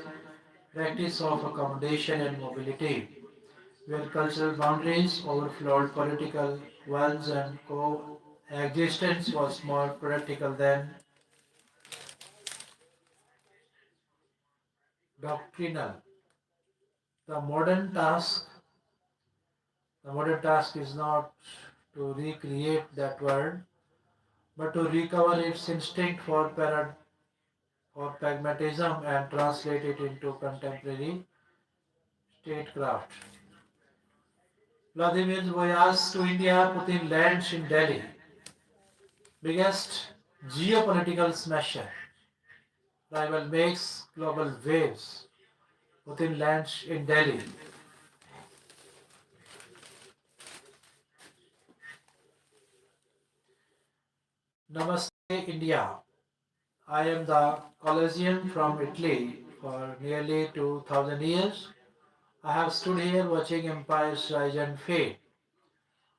practice of accommodation and mobility, where cultural boundaries overflowed political ones and coexistence was more practical than doctrinal. The modern task, the modern task is not to recreate that world, but to recover its instinct for pragmatism and translate it into contemporary statecraft. Vladimir's voyage to India, Putin lands in Delhi, biggest geopolitical smasher. Rival makes global waves. Putin lands in Delhi. Namaste, India. I am the Colossian from Italy for nearly 2000 years. I have stood here watching empires rise and fade.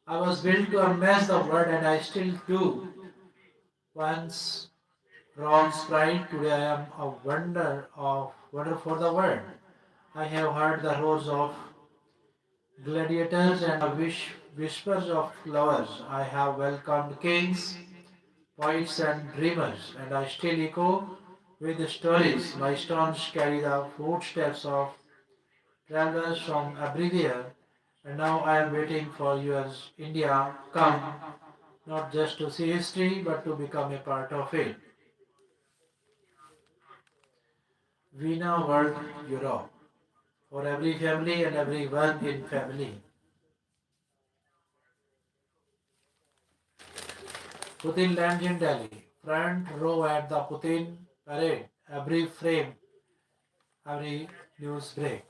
I was built to amaze the world and I still do. Once Rome's pride, today I am a wonder for the world. I have heard the roars of gladiators and the whispers of lovers. I have welcomed kings, poets and dreamers, and I still echo with the stories. My stones carry the footsteps of travelers from everywhere, and now I am waiting for yours, India, come, not just to see history, but to become a part of it. Vienna World Europe, for every family and everyone in family. Putin lands in Delhi, front row at the Putin parade, every frame, every news break.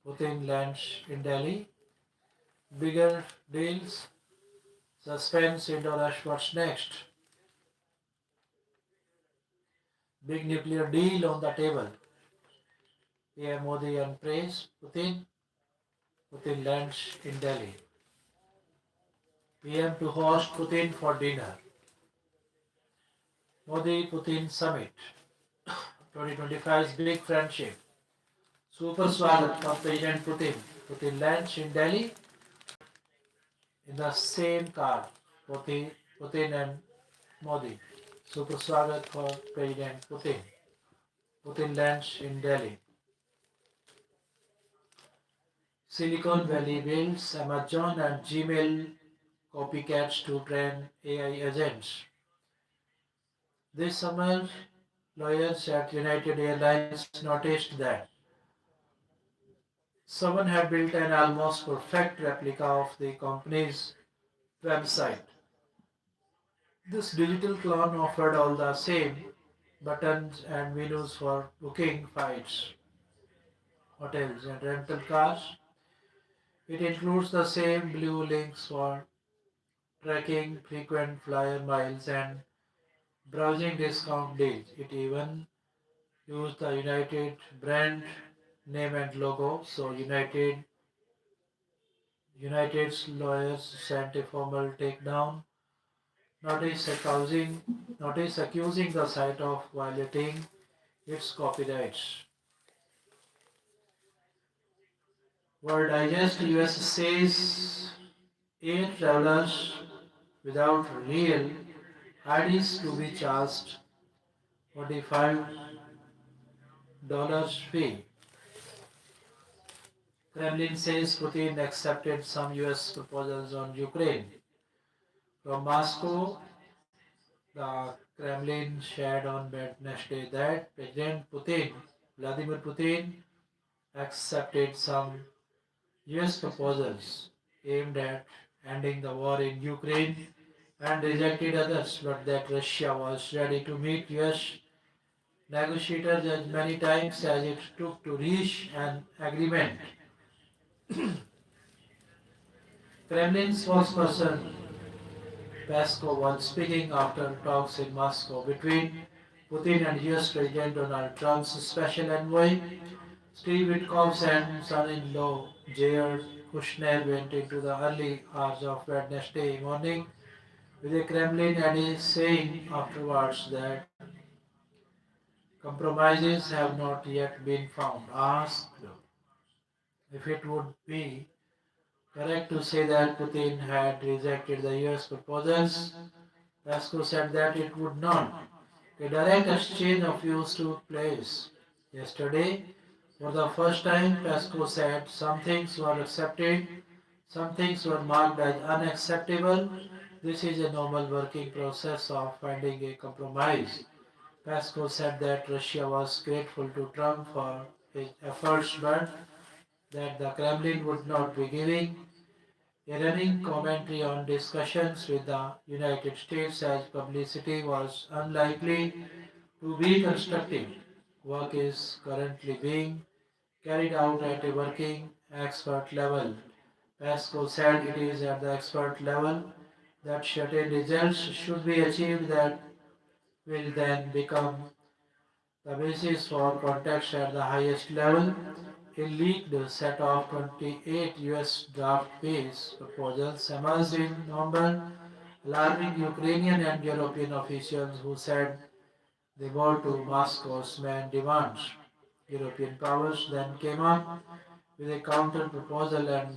Putin lands in Delhi, bigger deals, suspense into rush what's next. Big nuclear deal on the table. PM Modi and praise Putin. Putin lands in Delhi. PM to host Putin for dinner. Modi Putin summit. 2025's big friendship. Super Swagat for President Putin. Putin lands in Delhi in the same car. Putin and Modi. Super Swagat for President Putin. Putin lands in Delhi. Silicon Valley builds Amazon and Gmail copycats to train AI agents. This summer, lawyers at United Airlines noticed that someone had built an almost perfect replica of the company's website. This digital clone offered all the same buttons and menus for booking flights, hotels, and rental cars. It includes the same blue links for tracking frequent flyer miles and browsing discount deals. It even used the United brand name and logo, so United's lawyers sent a formal takedown notice accusing the site of violating its copyrights. World Digest US says air travelers without real IDs to be charged $45 fee. Kremlin says Putin accepted some US proposals on Ukraine. From Moscow, the Kremlin shared on Wednesday that Vladimir Putin, accepted some US proposals aimed at ending the war in Ukraine and rejected others, but that Russia was ready to meet US negotiators as many times as it took to reach an agreement. Kremlin spokesperson Peskov was speaking after talks in Moscow between Putin and US President Donald Trump's special envoy. Steve Witkoff's and son-in-law Jared Kushner went into the early hours of Wednesday morning with a Kremlin aide saying afterwards that compromises have not yet been found. Asked if it would be correct to say that Putin had rejected the US proposals, Moscow said that it would not. A direct exchange of views took place yesterday. For the first time, Pesco said some things were accepted, some things were marked as unacceptable. This is a normal working process of finding a compromise. Pesco said that Russia was grateful to Trump for his efforts, but that the Kremlin would not be giving a running commentary on discussions with the United States as publicity was unlikely to be constructive. Work is currently being carried out at a working expert level. Pasco said it is at the expert level that certain results should be achieved that will then become the basis for contacts at the highest level. A leaked set of 28 US draft peace proposals emerged in November, alarming Ukrainian and European officials who said they were to Moscow's main demands. European powers then came up with a counter proposal and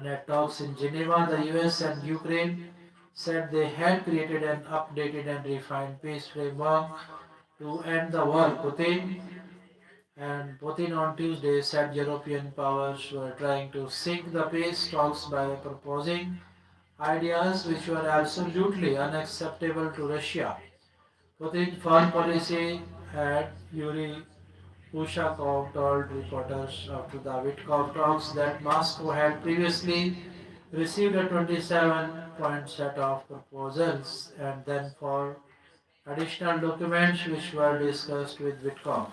at talks in Geneva, the US and Ukraine said they had created an updated and refined peace framework to end the war. Putin on Tuesday said European powers were trying to sink the peace talks by proposing ideas which were absolutely unacceptable to Russia. Putin's foreign policy had Yuri Ushakov told reporters after the Witkoff talks that Moscow had previously received a 27-point set of proposals and then for additional documents which were discussed with Witkoff.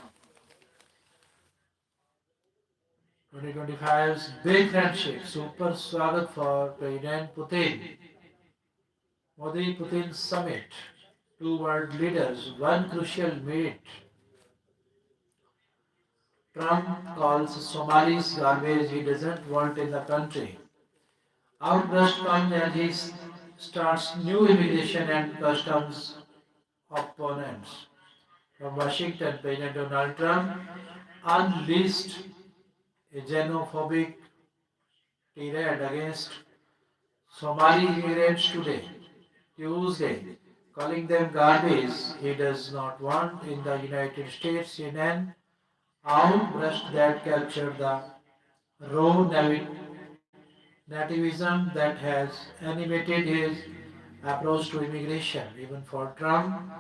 2025's Big Friendship Super Swagat for President Putin. Modi Putin Summit. Two world leaders, one crucial meet. Trump calls Somalis garbage he doesn't want in the country. Outburst comes as he starts new immigration and customs opponents. From Washington, President Donald Trump unleashed a xenophobic tirade against Somali immigrants Tuesday, calling them garbage he does not want in the United States in an outburst that captured the raw nativism that has animated his approach to immigration, even for Trump,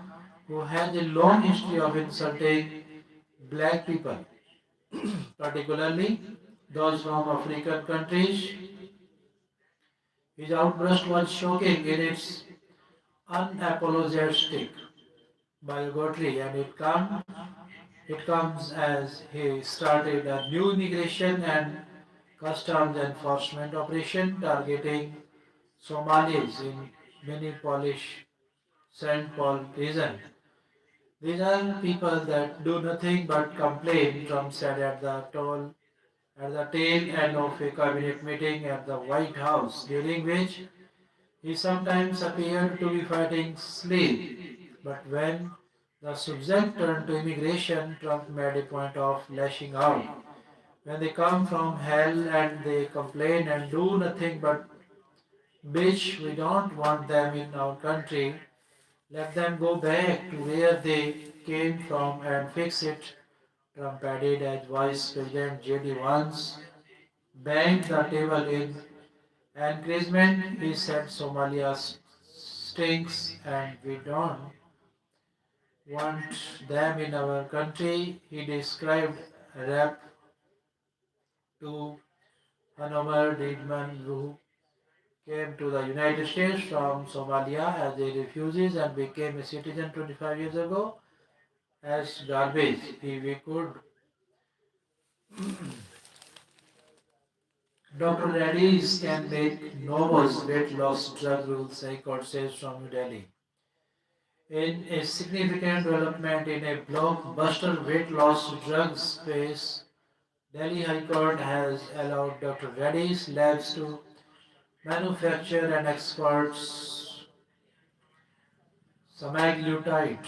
who has a long history of insulting black people, particularly those from African countries. His outburst was shocking in its unapologetic bigotry, and it comes as he started a new immigration and customs enforcement operation targeting Somalis in Minneapolis, St. Paul region. These are people that do nothing but complain, Trump said at the tail end of a cabinet meeting at the White House, during which he sometimes appeared to be fighting sleep. But when the subject turned to immigration, Trump made a point of lashing out. When they come from hell and they complain and do nothing but bitch, we don't want them in our country. Let them go back to where they came from and fix it. Trump added as Vice President J.D. Vance banged the table in encouragement. He said Somalia stinks and we don't want them in our country. He described Rep to Hanover Diedman, who came to the United States from Somalia as a refugee and became a citizen 25 years ago as garbage. We could Dr. Reddy's can make Novo's weight loss drug rules, High Court says from New Delhi. In a significant development in a blockbuster weight loss drug space, Delhi High Court has allowed Dr. Reddy's labs to manufacture and export semaglutide,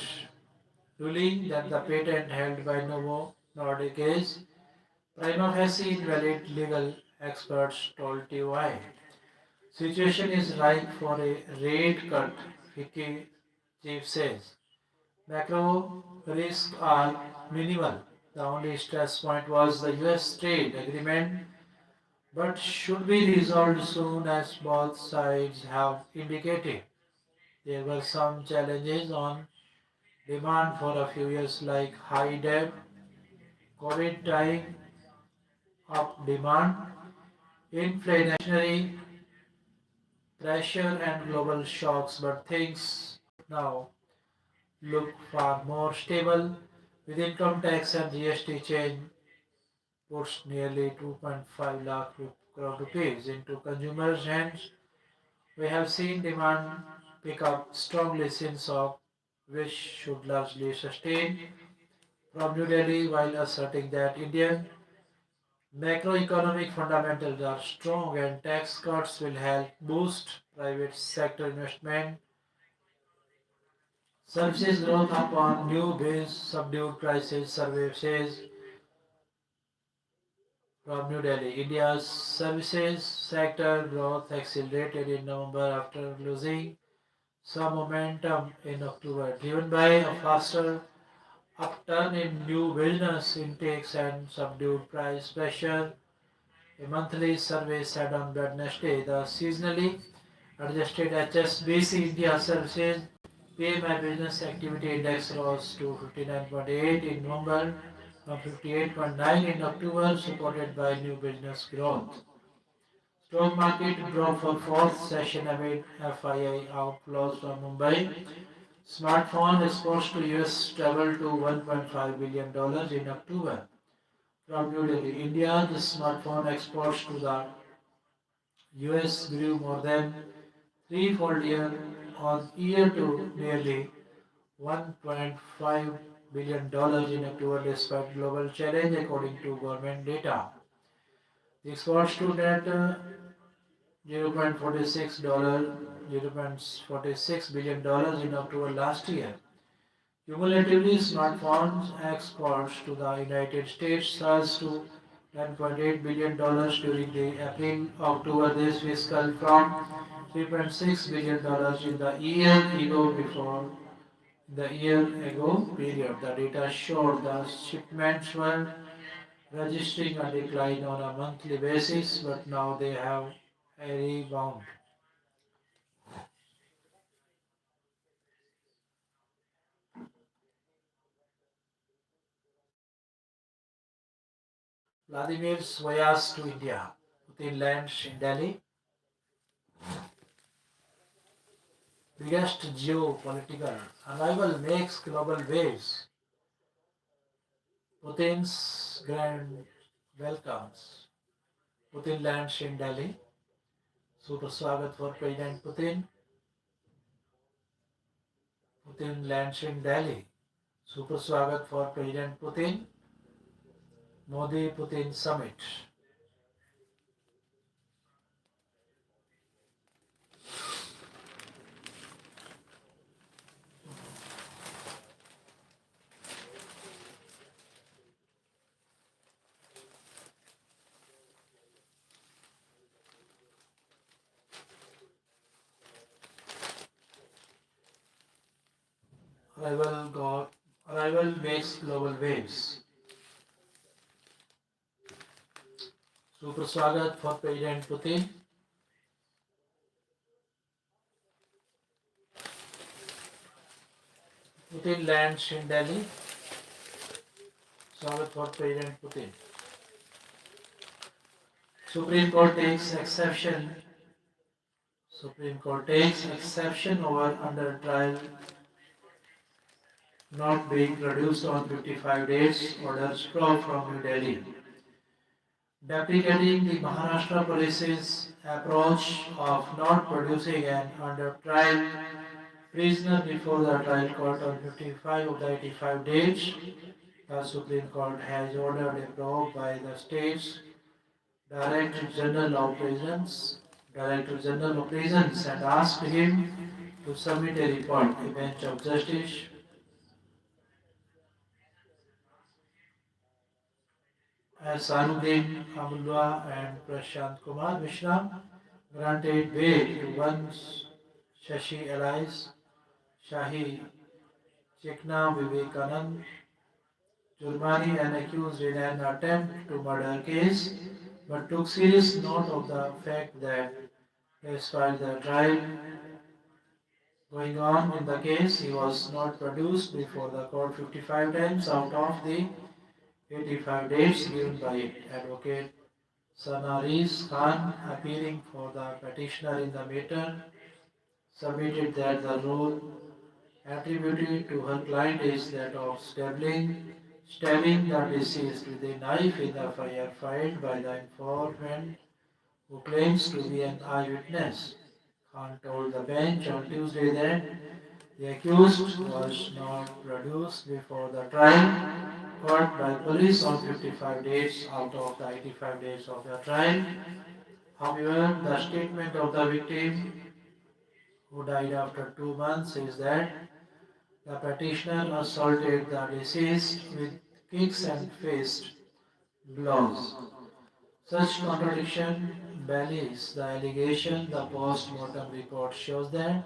ruling that the patent held by Novo Nordic is prima facie invalid. Legal experts told TY. Situation is ripe for a rate cut, Vicky chief says. Macro risks are minimal. The only stress point was the US trade agreement, but should be resolved soon as both sides have indicated. There were some challenges on demand for a few years like high debt, COVID tying up demand, inflationary pressure and global shocks, but things now look far more stable with income tax and GST change puts nearly 2.5 lakh crore rupees into consumers' hands. We have seen demand pick up strongly since of which should largely sustain from New Delhi while asserting that Indian macroeconomic fundamentals are strong and tax cuts will help boost private sector investment. Services growth upon new base, subdued prices, survey says from New Delhi. India's services sector growth accelerated in November after losing some momentum in October, driven by a faster upturn in new business intakes and subdued price pressure. A monthly survey said on Wednesday the seasonally adjusted HSBC India Services PMI Business Activity Index rose to 59.8 in November from 58.9 in October, supported by new business growth. Stock market dropped for fourth session amid FII outflows from Mumbai. Smartphone exports to US traveled to $1.5 billion in October. From New Delhi, India, the smartphone exports to the US grew more than threefold year on year to nearly $1.5 billion in October despite global challenge according to government data. The exports stood at $0.46 billion in October last year. Cumulatively, smartphones exports to the United States surged to $10.8 billion during the April-October this fiscal from $3.6 billion in the year ago period. The data showed the shipments were registering a decline on a monthly basis, but now they have a rebound. Vladimir's voyage to India. Putin lands in Delhi. Biggest geopolitical arrival makes global waves. Putin's grand welcomes. Putin lands in Delhi. Super swagat for President Putin. Putin lands in Delhi. Super swagat for President Putin. Modi Putin summit. Arrival makes global waves. Super swagat for President Putin. Putin lands in Delhi. Swagat for President Putin. Supreme Court takes exception. Supreme Court takes exception over under trial not being produced on 55 days orders from New Delhi. Deprecating the Maharashtra police's approach of not producing an under trial prisoner before the trial court on 55 of the 85 days, the Supreme Court has ordered a probe by the state's Director General of Prisons, and asked him to submit a report. A bench of Justice Sanuddin Amulwa and Prashant Kumar Mishra granted bail to one Shashi Elias Shahi Chekna Vivekanand Jurmani, an accused in an attempt to murder case, but took serious note of the fact that despite the trial going on in the case, he was not produced before the court 55 times out of the 85 dates given by it. Advocate Sanaris Khan, appearing for the petitioner in the matter, submitted that the role attributed to her client is that of stabbing the deceased with a knife in the fire filed by the informant who claims to be an eyewitness. Khan told the bench on Tuesday that the accused was not produced before the trial, caught by police on 55 days out of the 85 days of the trial. However, the statement of the victim, who died after 2 months, is that the petitioner assaulted the deceased with kicks and faced blows. Such contradiction belies the allegation. The post-mortem report shows that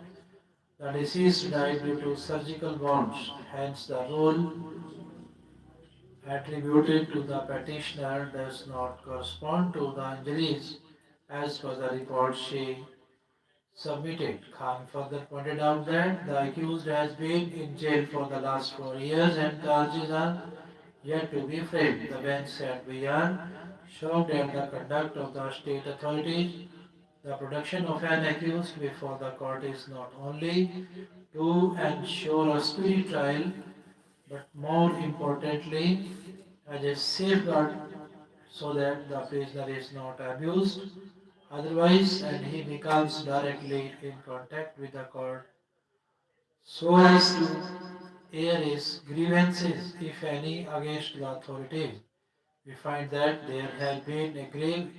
the deceased died due to surgical wounds, hence the role attributed to the petitioner does not correspond to the injuries as per the report she submitted. Khan further pointed out that the accused has been in jail for the last 4 years and charges are yet to be framed. The bench said we are shocked at the conduct of the state authorities. The production of an accused before the court is not only to ensure a speedy trial, but more importantly, as a safeguard so that the prisoner is not abused otherwise and he becomes directly in contact with the court so as to air his grievances, if any, against the authorities. We find that there has been a grave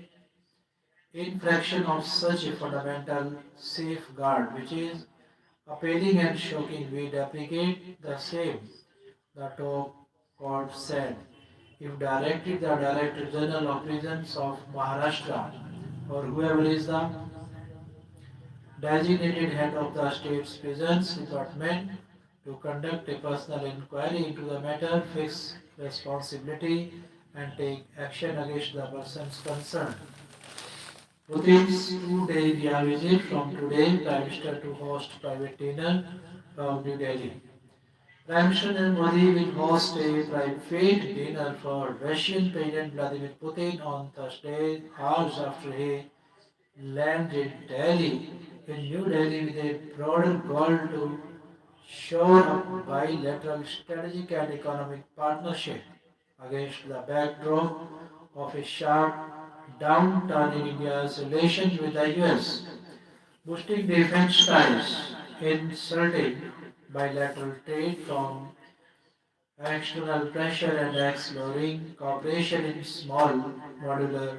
infraction of such a fundamental safeguard, which is appalling and shocking. We deprecate the same, the top court said. If directed, the Director General of Prisons of Maharashtra or whoever is the designated head of the state's prisons department to conduct a personal inquiry into the matter, fix responsibility, and take action against the persons concerned. Putin's 2-day India visit from today, Prime Minister to host private dinner from New Delhi. Prime Minister Modi will host a private dinner for Russian President Vladimir Putin on Thursday, hours after he landed in New Delhi with a broader goal to shore up bilateral strategic and economic partnership against the backdrop of a sharp downturn in India's relations with the US, boosting defense ties, insulting bilateral trade from external pressure and exploring cooperation in small modular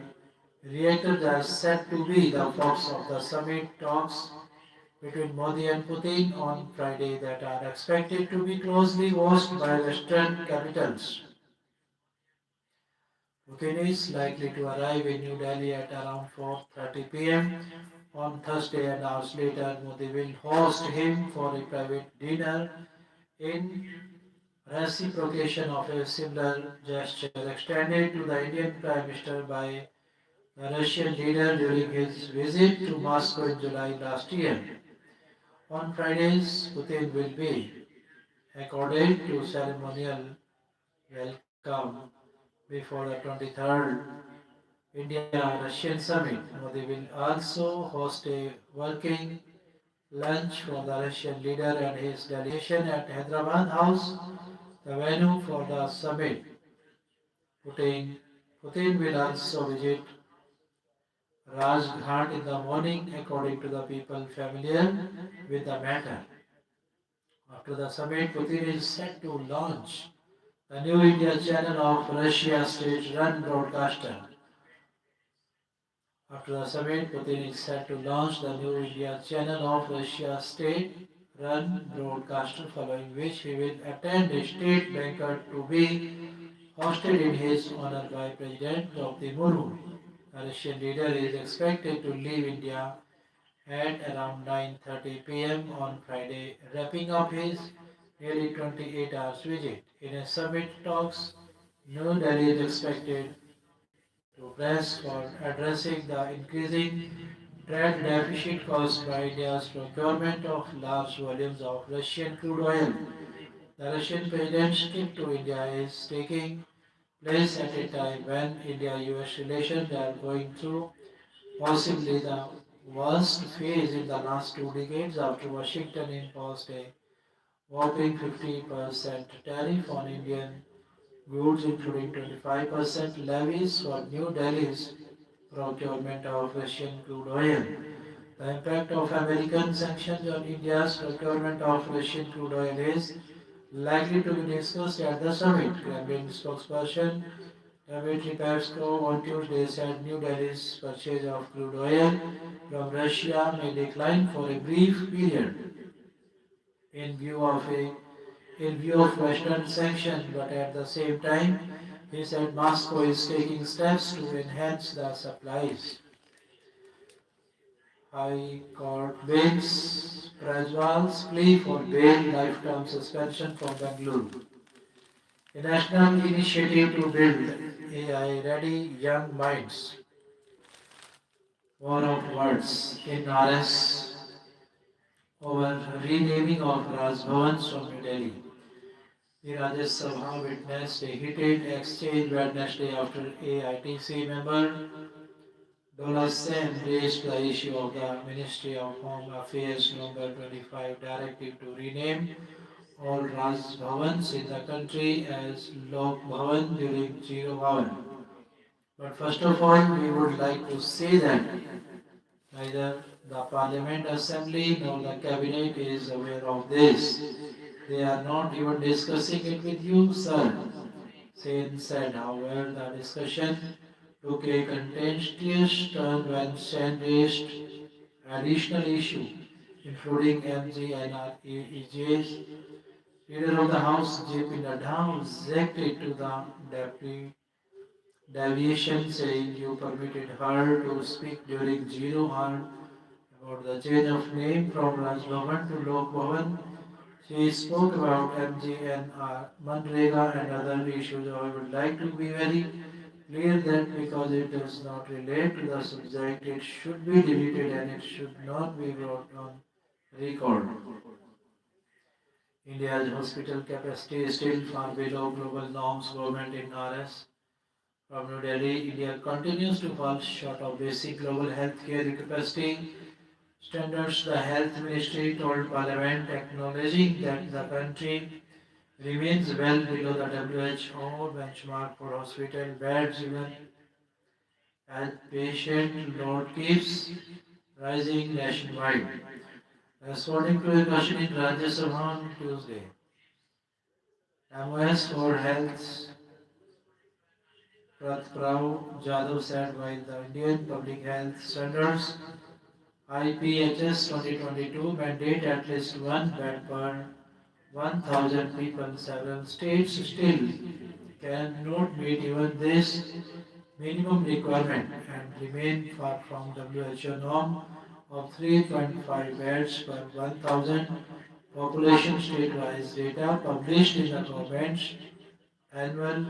reactors are said to be the focus of the summit talks between Modi and Putin on Friday that are expected to be closely watched by Western capitals. Putin is likely to arrive in New Delhi at around 4:30 p.m. on Thursday, and hours later Modi will host him for a private dinner in reciprocation of a similar gesture extended to the Indian Prime Minister by the Russian leader during his visit to Moscow in July last year. On Fridays, Putin will be accorded to ceremonial welcome before the 23rd India-Russian summit. Modi will also host a working lunch for the Russian leader and his delegation at Hyderabad House, the venue for the summit. Putin, Putin will also visit Rajghat in the morning, according to the people familiar with the matter. After the summit, Putin is set to launch the new India channel of Russia state-run broadcaster. After the summit, Putin is set to launch the new India channel of Russia state-run broadcaster, following which he will attend a state banquet to be hosted in his honor by President Draupadi Murmu. The Russian leader is expected to leave India at around 9:30 p.m. on Friday, wrapping up his nearly 28 hours visit. In a summit talks, New Delhi is expected to press for addressing the increasing trade deficit caused by India's procurement of large volumes of Russian crude oil. The Russian president's trip to India is taking place at a time when India-US relations are going through possibly the worst phase in the last 2 decades after Washington imposed a whopping 50% tariff on Indian goods, including 25% levies for New Delhi's procurement of Russian crude oil. The impact of American sanctions on India's procurement of Russian crude oil is likely to be discussed at the summit. Kremlin spokesperson Dmitry Peskov on Tuesday said New Delhi's purchase of crude oil from Russia may decline for a brief period in view of Western sanctions, but at the same time, he said Moscow is taking steps to enhance the supplies. High Court wins Prajwal's plea for bail lifetime suspension from Bengaluru. A national initiative to build AI-ready young minds. War of words in RS over renaming of Raj Bhavans from New Delhi. The Rajya Sabha witnessed a heated exchange Wednesday after AITC member Dola Sen raised the issue of the Ministry of Home Affairs Number 25 directive to rename all Raj Bhavans in the country as Lok Bhavan during Zero Hour. But first of all, we would like to say that neither the Parliament Assembly nor the Cabinet is aware of this. They are not even discussing it with you, sir. Sen said, however, the discussion took a contentious turn when Sen raised additional issues, including MGNREJ's Leader of the House, J.P. Nadda, objected to the deviation, saying you permitted her to speak during zero hour about the change of name from Raj Bhavan to Lok Bhavan. She spoke about MGNR, Manrega and other issues. I would like to be very clear that because it does not relate to the subject, it should be deleted and it should not be brought on record. India's hospital capacity is still far below global norms. Government in RS from New Delhi, India continues to fall short of basic global healthcare capacity standards. The Health Ministry told Parliament, acknowledging that the country remains well below the WHO benchmark for hospital beds, even as patient load keeps rising nationwide. Responding to a question in Rajya Sabha on Tuesday, MOS for Health Pratprao Jadhav said while the Indian Public Health Standards IPHS 2022 mandate at least one bed per 1,000 people, several states still cannot meet even this minimum requirement and remain far from WHO norm of 3.5 beds per 1,000 population. State-wise data published in the government's annual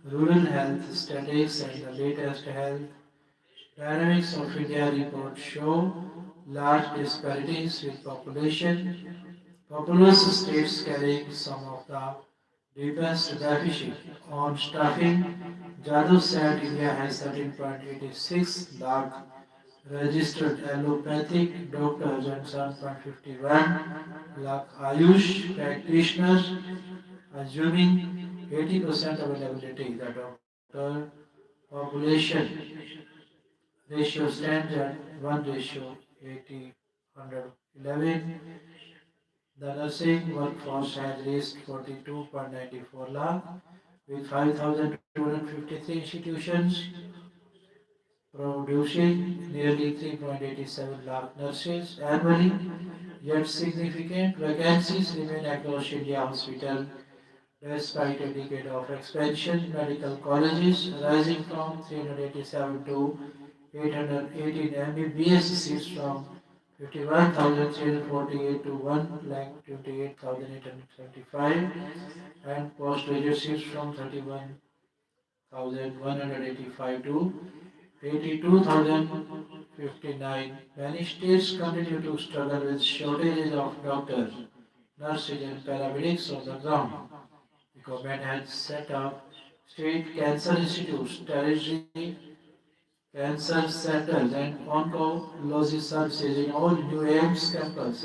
rural health statistics and the latest health dynamics of India report show large disparities with populous states carrying some of the deepest deficit. On staffing, Jadhav said India has 13.86 lakh registered allopathic doctors and 7.51 lakh Ayush practitioners, assuming 80% availability. The doctor population ratio stands at 1 ratio 80 111. The nursing workforce has reached 42.94 lakh with 5,253 institutions producing nearly 3.87 lakh nurses annually. Yet significant vacancies remain across India hospital despite a decade of expansion. Medical colleges rising from 387 to 818 MBBS seats from 51,348 to 1,28,875 and postgraduate seats from 31 185 to 82,059. Many states continue to struggle with shortages of doctors, nurses, and paramedics on the ground. The government has set up state cancer institutes, tertiary cancer centers, and oncology services in all new AIMS campus.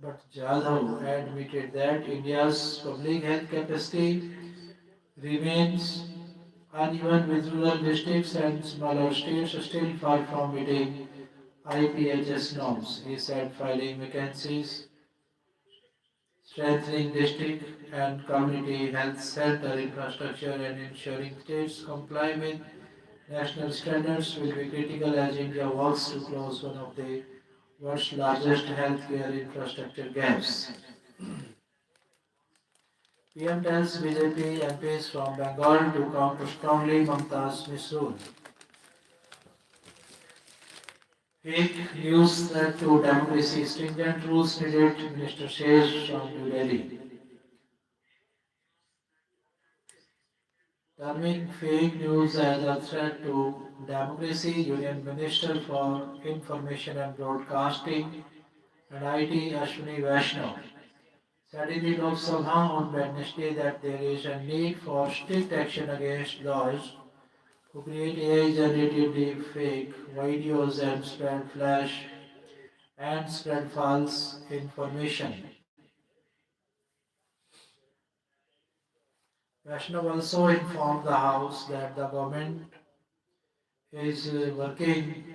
But Jadhav admitted that India's public health capacity remains uneven, with rural districts and smaller states still far from meeting IPHS norms. He said filing vacancies, strengthening district and community health center infrastructure, and ensuring states comply with national standards will be critical as India works to close one of the world's largest healthcare infrastructure gaps. PM tells BJP MPs from Bengal to counter strongly Mamta's misrule. Fake news threat to democracy, stringent rules needed, Minister says from New Delhi. Terming fake news as a threat to democracy, Union Minister for Information and Broadcasting and IT Ashwini Vaishnaw said in the Lok Sabha on Wednesday that there is a need for strict action against those who create AI-generated deepfake videos and spread false information. Vaishnav also informed the House that the government is working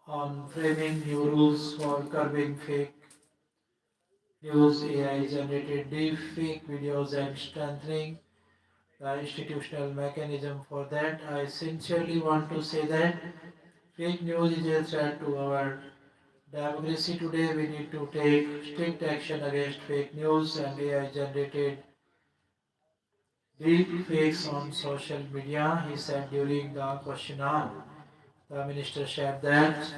on framing new rules for curbing fake news, AI-generated deepfake videos, and strengthening the institutional mechanism for that. I sincerely want to say that fake news is a threat to our democracy. Today we need to take strict action against fake news and AI generated deep fakes on social media, he said during the question hour. The minister said that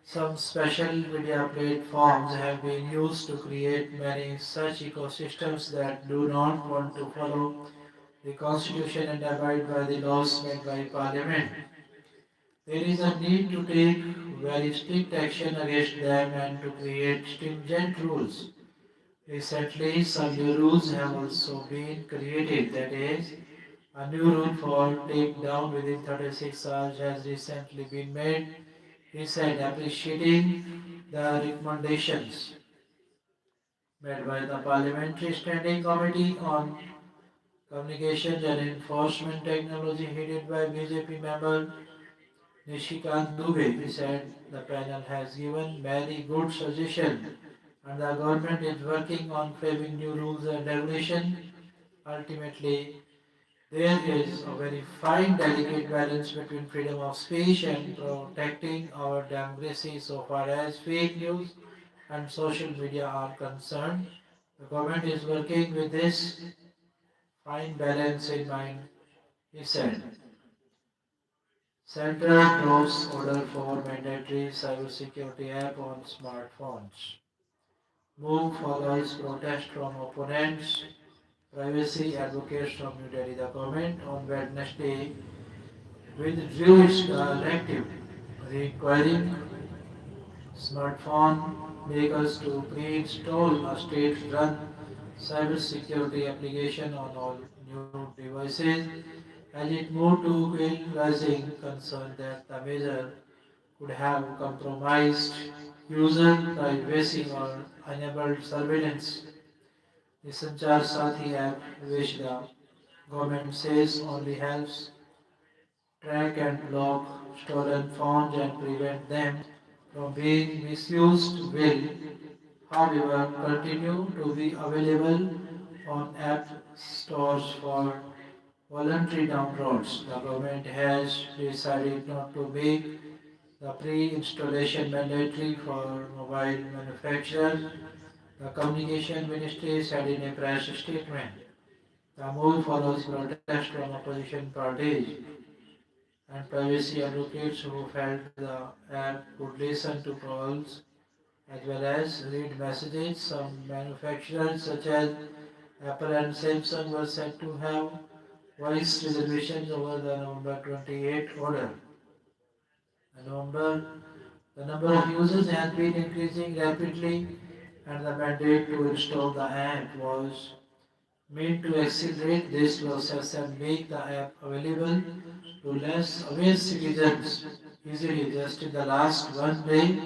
some special media platforms have been used to create many such ecosystems that do not want to follow the constitution and abide by the laws made by parliament. There is a need to take very strict action against them and to create stringent rules. Recently, some new rules have also been created. That is, a new rule for takedown within 36 hours has recently been made. He said, appreciating the recommendations made by the Parliamentary Standing Committee on Communications and Enforcement Technology, headed by BJP member Nishikant Dubey. He said the panel has given very good suggestions and the government is working on framing new rules and regulations. Ultimately, there is a very fine, delicate balance between freedom of speech and protecting our democracy so far as fake news and social media are concerned. The government is working with this fine balance in mind, he said. Central draws order for mandatory cybersecurity app on smartphones. Move follows protest from opponents, privacy advocates from New Delhi. The government on Wednesday withdrew its directive requiring smartphone makers to pre-install a state-run cybersecurity application on all new devices as it moved to quell rising concern that the measure could have compromised user privacy or enabled surveillance. The Sanchar Sathi app, which the government says only helps track and block stolen phones and prevent them from being misused, will, however, continue to be available on app stores for voluntary downloads. The government has decided not to make the pre-installation mandatory for mobile manufacturers. The Communication Ministry said in a press statement. The move follows protests from opposition parties and privacy advocates who felt the app would listen to calls as well as read messages. Some manufacturers such as Apple and Samsung were said to have voiced reservations over the November 28 order. The the number of users has been increasing rapidly, and the mandate to install the app was meant to accelerate this process and make the app available to less aware citizens easily. Just in the last one day,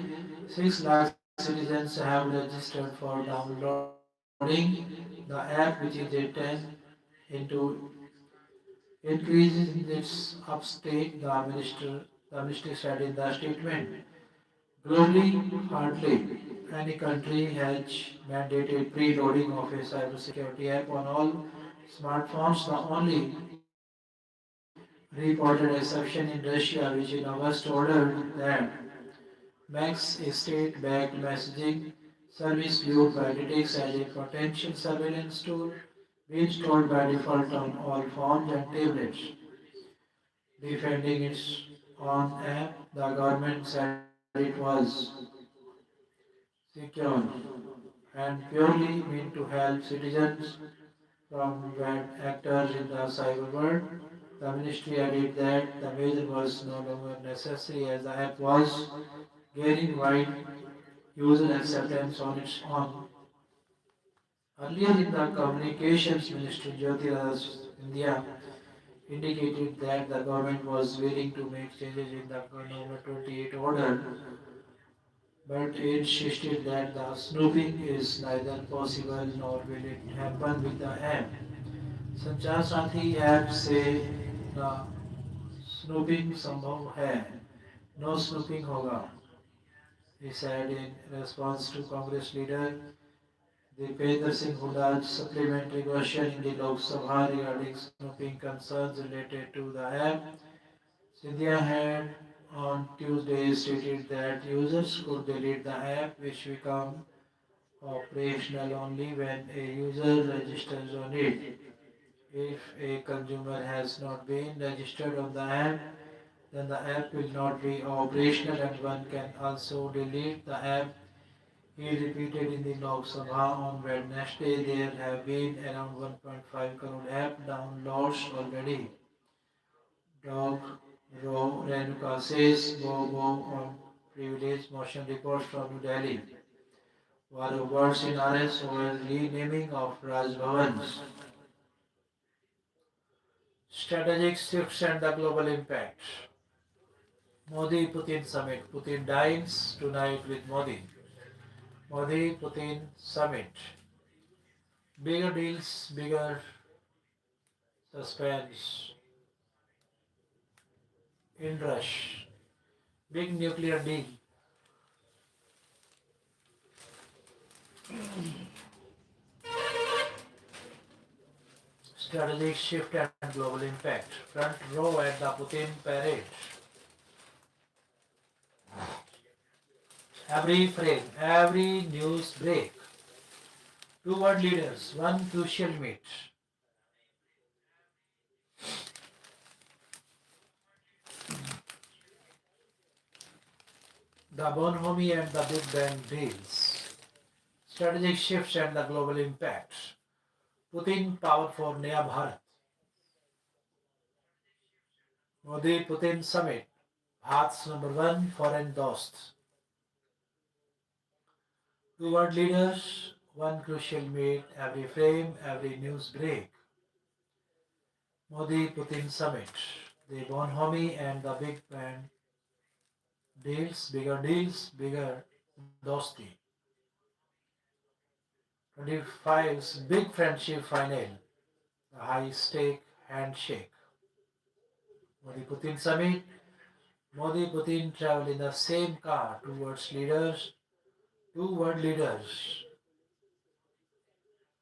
6 lakh citizens have registered for downloading the app, which is a 10 into increase in its uptake, the minister said in the statement. Globally, hardly any country has mandated preloading of a cybersecurity app on all smartphones. The only reported exception in Russia, which in August ordered that Max, a state-backed messaging service viewed by critics as a potential surveillance tool, be installed by default on all phones and tablets. Defending its own app, the government said it was secure and purely meant to help citizens from bad actors in the cyber world. The ministry added that the measure was no longer necessary as the app was gaining wide user acceptance on its own. Earlier in the Communications Ministry, Jyotiraj India indicated that the government was willing to make changes in the November 28 order, but it insisted that the snooping is neither possible nor will it happen with the app. संचार साथी app से ना snooping संभव है no snooping होगा he said in response to Congress leader Dipendra Singh Huda's supplementary question in the Lok Sabha regarding snooping concerns related to the app. India had on Tuesday stated that users could delete the app, which become operational only when a user registers on it. If a consumer has not been registered on the app, then the app will not be operational and one can also delete the app. He repeated in the Lok Sabha on Wednesday there have been around 1.5 crore app downloads already. Dog Row Renuka says Bobo on privilege motion report from New Delhi. War of words in RS over renaming of Raj Bhavans. Strategic shifts and the global impact. Modi Putin summit. Putin dines tonight with Modi. Modi Putin summit. Bigger deals, bigger suspense. In rush. Big nuclear deal. Strategic shift and global impact. Front row at the Putin parade. Every frame, every news break. Two world leaders, one crucial meet. The bonhomie and the Big Bang deals. Strategic shifts and the global impact. Putin power for Naya Bharat. Modi Putin summit. Bharat's number one foreign dost. Two world leaders, one crucial meet, every frame, every news break. Modi Putin summit. The bonhomie and the Big Bang deals, bigger dosti. 25's big friendship final, the high stake handshake. Modi Putin summit. Modi Putin travel in the same car towards leaders, two world leaders.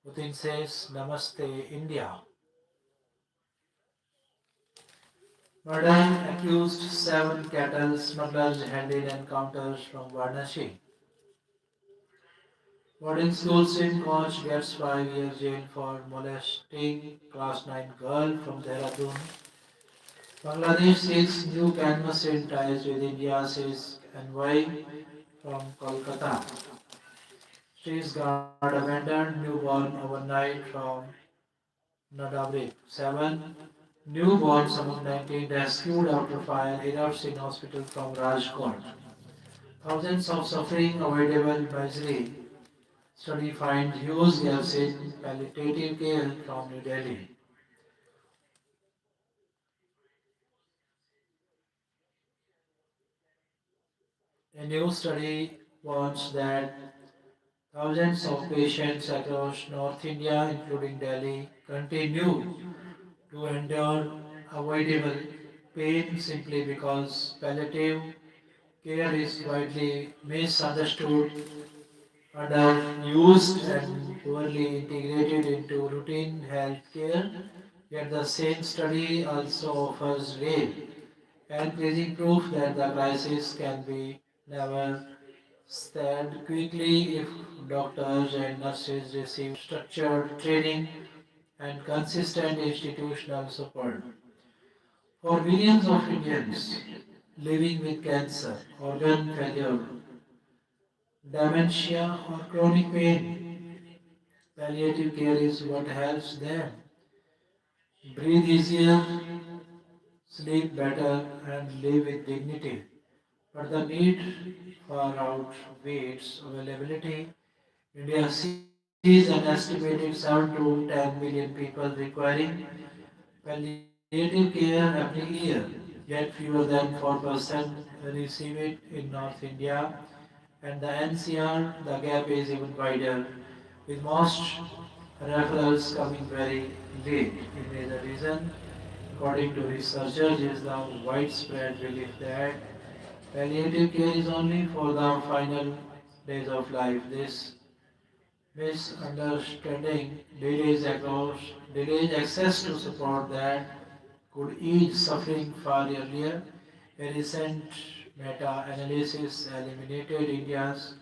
Putin says Namaste India. Murder accused 7 cattle smugglers held in encounters from Varanasi. Boarding school swim coach gets 5 years jail for molesting class 9 girl from Dehradun. Bangladesh seeks new canvas in ties with India, says envoy from Kolkata. Streets guard abandoned newborn overnight from Nadabri. 7. Newborns among 19 rescued after fire erupts in hospital from Rajkot. Thousands of suffering avoidable misery. Study finds huge gaps in palliative care from New Delhi. A new study warns that thousands of patients across North India, including Delhi, continue to endure avoidable pain simply because palliative care is widely misunderstood, underused, and poorly integrated into routine health care. Yet the same study also offers rare, encouraging proof that the crisis can be never stand quickly if doctors and nurses receive structured training and consistent institutional support. For millions of Indians living with cancer, organ failure, dementia, or chronic pain, palliative care is what helps them breathe easier, sleep better, and live with dignity. But the need far outweighs availability. India sees an estimated 7 to 10 million people requiring palliative care every year, yet fewer than 4% receive it in North India, and the NCR, the gap is even wider, with most referrals coming very late. A major reason, according to researchers, is the widespread belief that palliative care is only for the final days of life. This misunderstanding delays access to support that could ease suffering far earlier. A recent meta-analysis eliminated India's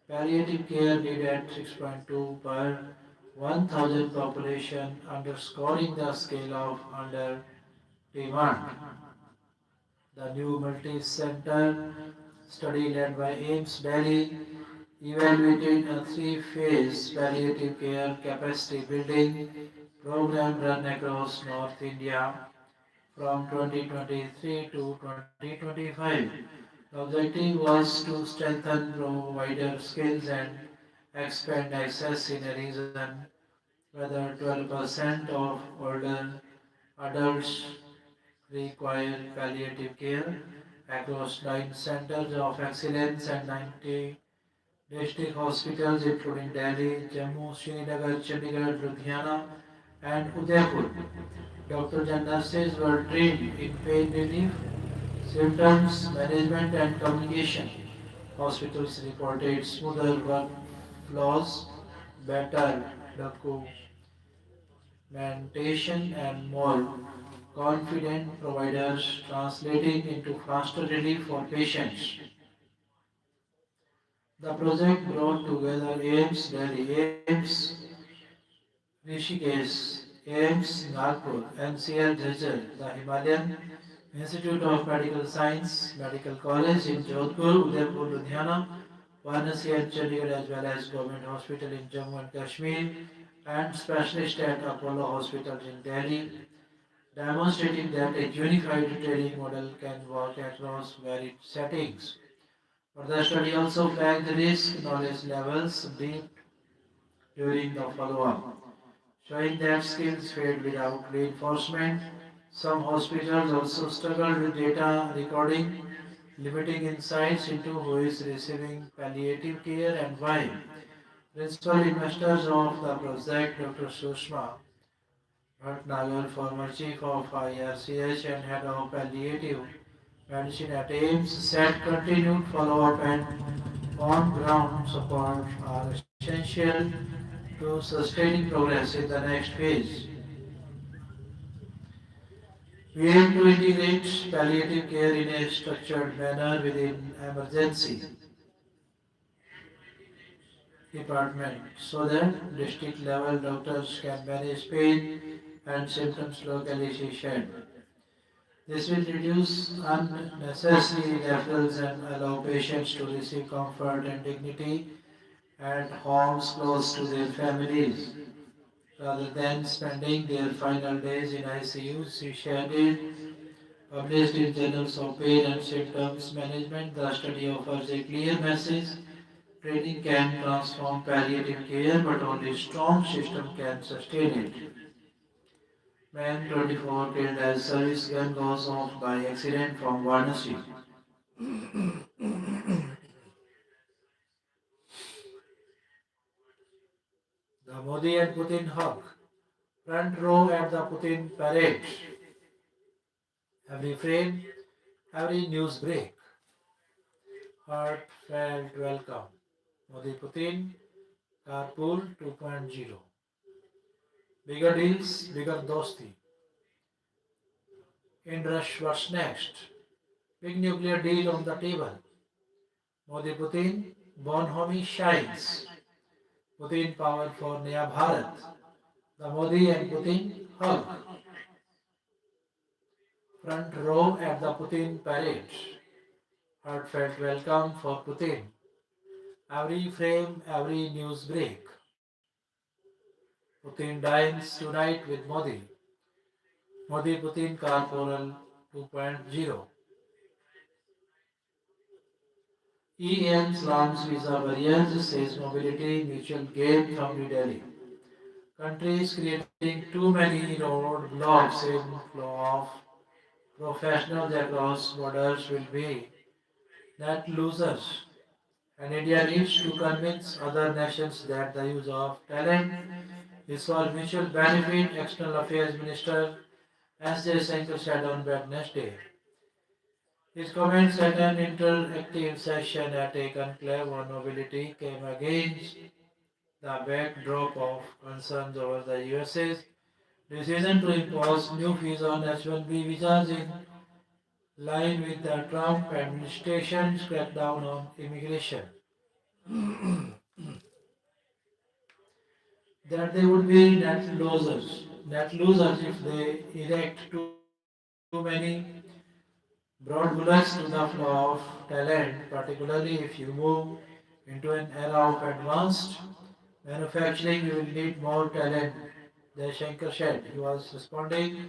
palliative care need at 6.2 per 1,000 population, underscoring the scale of under demand. The new multi-center study led by AIMS Delhi evaluated a three-phase palliative care capacity building program run across North India from 2023 to 2025. The objective was to strengthen provider skills and expand access in a region where 12% of older adults require palliative care across 9 centers of excellence and 90 district hospitals including Delhi, Jammu, Srinagar, Chandigarh, Ludhiana and Udaipur. Doctors and nurses were trained in pain relief, symptoms management and communication. Hospitals reported smoother workflows, better documentation and more confident providers translating into faster relief for patients. The project brought together AIMS Delhi, AIMS Rishikesh, AIMS Nagpur, NCL Jhajjar, the Himalayan Institute of Medical Science, Medical College in Jodhpur, Udaipur, Ludhiana, Varanasi and Chandigarh as well as Government Hospital in Jammu and Kashmir and specialist at Apollo Hospitals in Delhi, demonstrating that a unified training model can work across varied settings. But the study also flagged the risk knowledge levels dipped during the follow-up, showing that skills fade without reinforcement. Some hospitals also struggle with data recording, limiting insights into who is receiving palliative care and why. Principal investors of the project, Dr. Sushma Bhatnagar, former chief of IRCH and head of palliative medicine at AIMS, said continued follow-up and on-ground support are essential to sustaining progress in the next phase. We aim to integrate palliative care in a structured manner within emergency department so that district level doctors can manage pain and symptoms locally, she said. This will reduce unnecessary referrals and allow patients to receive comfort and dignity at homes close to their families. rather than spending their final days in ICU. She shared it, published in Journals of Pain and Symptoms Management. The study offers a clear message. Training can transform palliative care, but only strong system can sustain it. Man 24 killed as service gun goes off by accident from Varanasi. The Modi and Putin hug. Front row at the Putin parade. Every frame, every news break. Heartfelt welcome. Modi Putin, Carpool 2.0. Bigger deals, bigger dosti. In rush, what's next? Big nuclear deal on the table. Modi Putin, Bonhomme shines. Putin power for Naya Bharat. The Modi and Putin hug. Front row at the Putin parade. Heartfelt welcome for Putin. Every frame, every news break. Putin dines tonight with Modi. Modi Putin Carpool 2.0. EM's launch visa barriers says mobility mutual gain from New Delhi. Countries creating too many roadblocks in flow of professionals across borders will be net losers. And India needs to convince other nations that the use of talent is for mutual benefit, External Affairs Minister S.J. Shankar said on Wednesday. His comments at an interactive session at a conclave on mobility came against the backdrop of concerns over the USA's decision to impose new fees on H-1B visas in line with the Trump administration's crackdown on immigration. That they would be net losers if they erect too many broad bullets to the flow of talent, particularly if you move into an era of advanced manufacturing, you will need more talent. Jaishankar said he was responding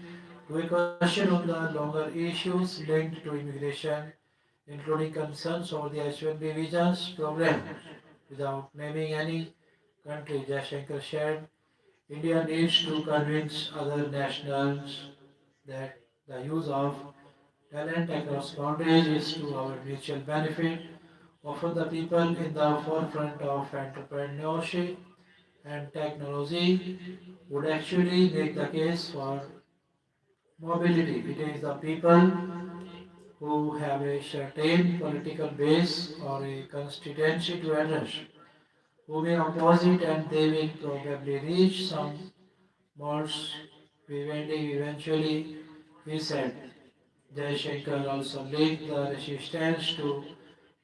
to a question on the longer issues linked to immigration, including concerns over the H-1B visas program. Without naming any country, Jaishankar said India needs to convince other nationals that the use of talent across boundaries is to our mutual benefit. Often the people in the forefront of entrepreneurship and technology would actually make the case for mobility. It is the people who have a certain political base or a constituency to address who may oppose it, and they will probably reach some modes vivendi eventually, he said. Jaishankar also linked the resistance to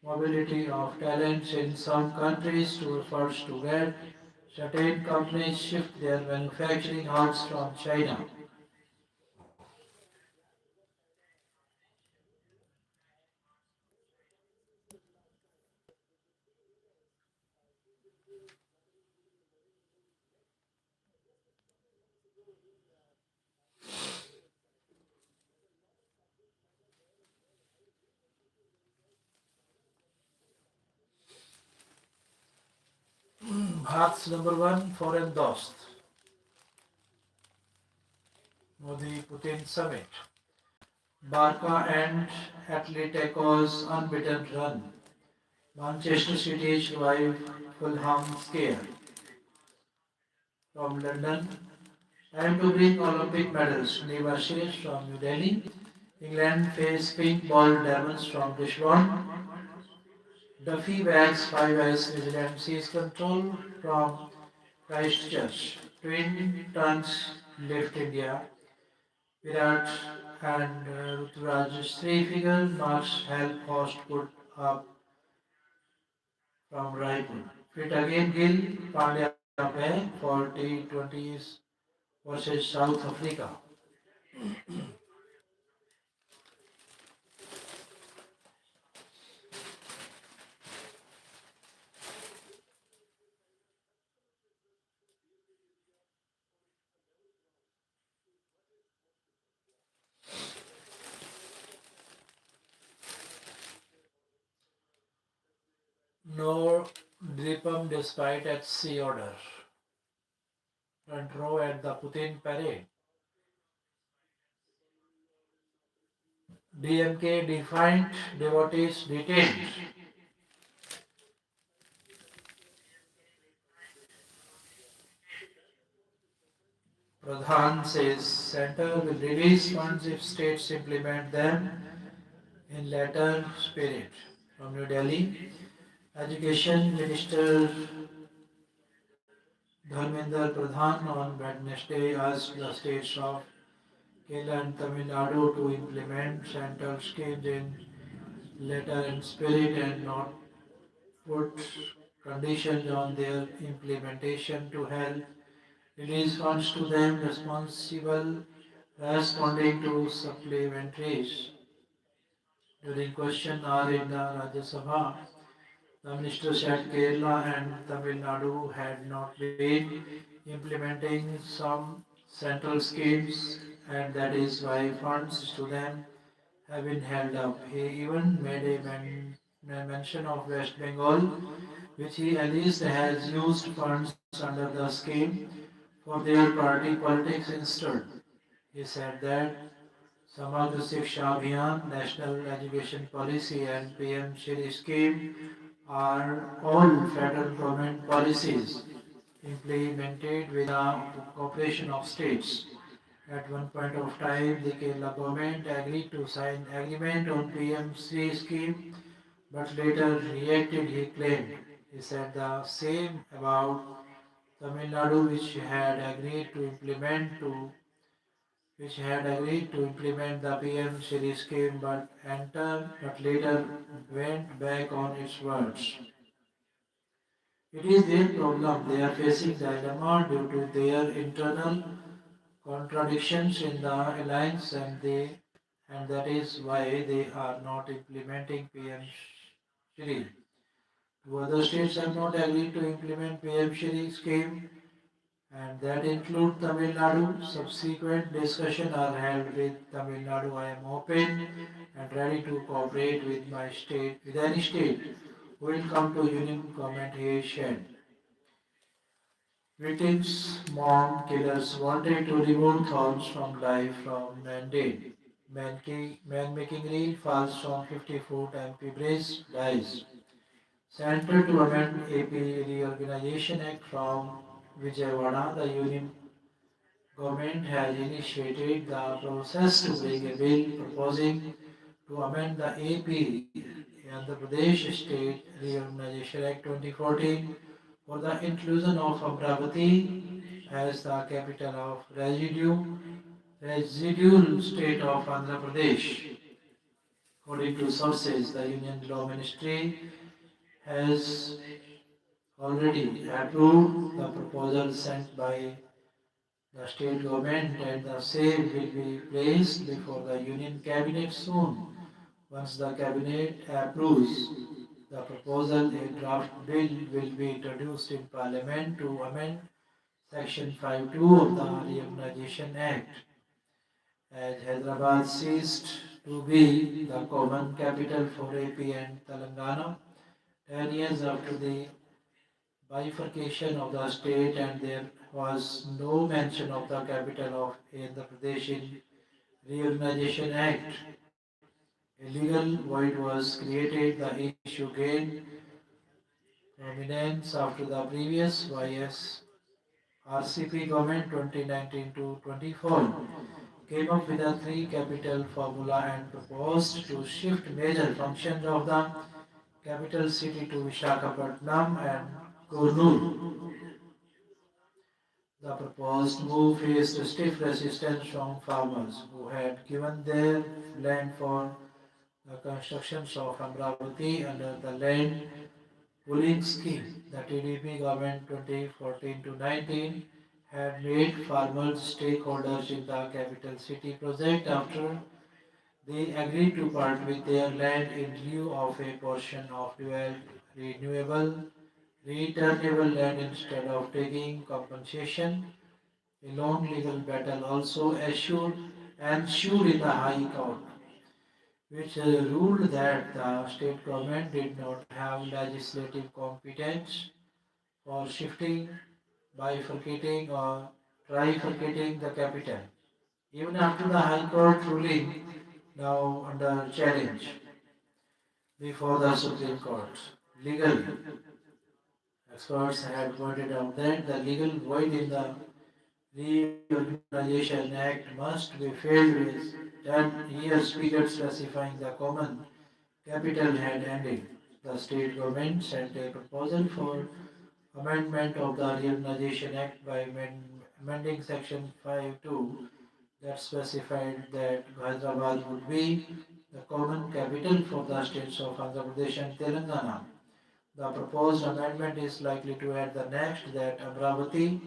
mobility of talents in some countries to efforts to get certain companies shift their manufacturing hubs from China. Bharat's number one foreign dost, Modi Putin summit. Barca and Atletico's unbeaten run. Manchester City's revive Fulham scare. From London, time to bring Olympic medals. Neva Shears from New Delhi. England face pink ball diamonds from Brisbane. Duffy bags 5S New Zealand sees control from Christchurch. Twin tons lift India. Virat and Ruturaj's three figure marks help host put up from Raipur. Fit again Gill, Pandya back for T20s versus South Africa. No Dripam despite at sea order. Front row at the Putin parade. DMK defiant, devotees detained. Pradhan says center will release funds if states implement them in letter spirit. From New Delhi, Education Minister Dharmendra Pradhan on Wednesday asked the states of Kerala and Tamil Nadu to implement central schemes in letter and spirit and not put conditions on their implementation to help release funds to them responsible responding to supplementaries. During question hour in the Rajya Sabha, the minister said Kerala and Tamil Nadu had not been implementing some central schemes and that is why funds to them have been held up. He even made a mention of West Bengal, which he alleged has used funds under the scheme for their party politics instead. He said that Samagra Shiksha Abhiyan, National Education Policy and PM Shri scheme are all federal government policies implemented with the cooperation of states. At one point of time, the Kerala government agreed to sign agreement on PMC scheme, but later reacted, he claimed. He said the same about Tamil Nadu, which had agreed to implement the PM Shri scheme, but later went back on its words. It is their problem. They are facing dilemma due to their internal contradictions in the alliance and that is why they are not implementing PM Shri. Two other states have not agreed to implement PM Shri scheme and that include Tamil Nadu. Subsequent discussion are held with Tamil Nadu. I am open and ready to cooperate with any state who will come to union government, he said. Victims' mom killers wanted to remove thorns from life from mandate. Man making reel falls from 50-foot MP bridge dies. Center to amend AP Reorganization Act from Vijayawada, the Union government has initiated the process to bring a bill proposing to amend the AP Andhra Pradesh State Reorganization Act 2014 for the inclusion of Amravati as the capital of residual state of Andhra Pradesh. According to sources, the Union Law Ministry has already approved the proposal sent by the state government and the same will be placed before the Union Cabinet soon. Once the Cabinet approves the proposal, a draft bill will be introduced in Parliament to amend Section 5(2) of the Reorganization Act. As Hyderabad ceased to be the common capital for AP and Telangana, 10 years after the bifurcation of the state and there was no mention of the capital of Andhra Pradesh in Reorganization Act. A legal void was created. The issue gained prominence after the previous YSRCP government 2019 to 24 came up with a three capital formula and proposed to shift major functions of the capital city to Visakhapatnam and Kurnool. The proposed move faced stiff resistance from farmers who had given their land for the constructions of Amravati under the land pooling scheme. The TDP government 2014 to 19 had made farmers stakeholders in the capital city project after they agreed to part with their land in lieu of a portion of developed renewable returnable land instead of taking compensation. A long legal battle also ensued in the High Court. which ruled that the state government did not have legislative competence for shifting, bifurcating, or trifurcating the capital. Even after the High Court ruling, now under challenge before the Supreme Court, legal experts had pointed out that the legal void in the Reorganization Act must be filled with 10 years period specifying the common capital had ended. The state government sent a proposal for amendment of the Reorganization Act by amending Section 5.2 that specified that Hyderabad would be the common capital for the states of Andhra Pradesh and Telangana. The proposed amendment is likely to add the next that Amravati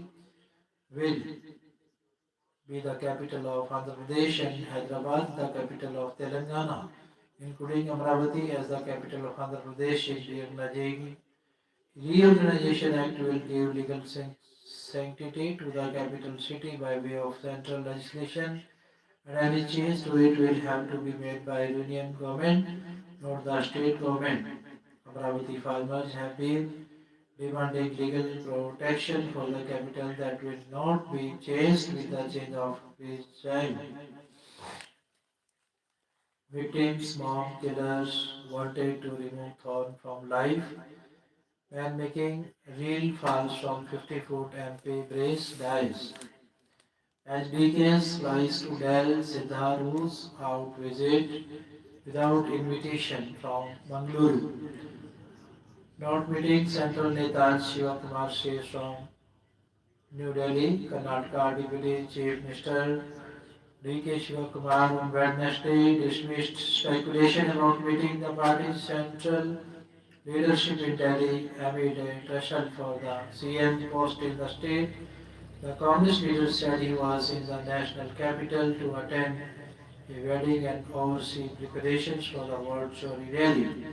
will be the capital of Andhra Pradesh and Hyderabad the capital of Telangana, including Amravati as the capital of Andhra Pradesh in Reorganization Act will give legal sanctity to the capital city by way of central legislation, and any change to it will have to be made by union government, not the state government. Amravati farmers have been demanding legal protection for the capital that will not be changed with the change of regime. Victims, mom, killers wanted to remove Thorn from life. Man making reel falls from 50 foot and pay brace dies. As DKS flies to Del Siddharu's out visit without invitation from Mangaluru. Not meeting Central Netas Shiva Kumar Shes from New Delhi, Karnataka Deputy Chief Minister D.K. Shivakumar on Wednesday dismissed speculation about meeting the party's central leadership in Delhi amid a tussle for the CM post in the state. The Congress leader said he was in the national capital to attend a wedding and oversee preparations for the World Chori rally.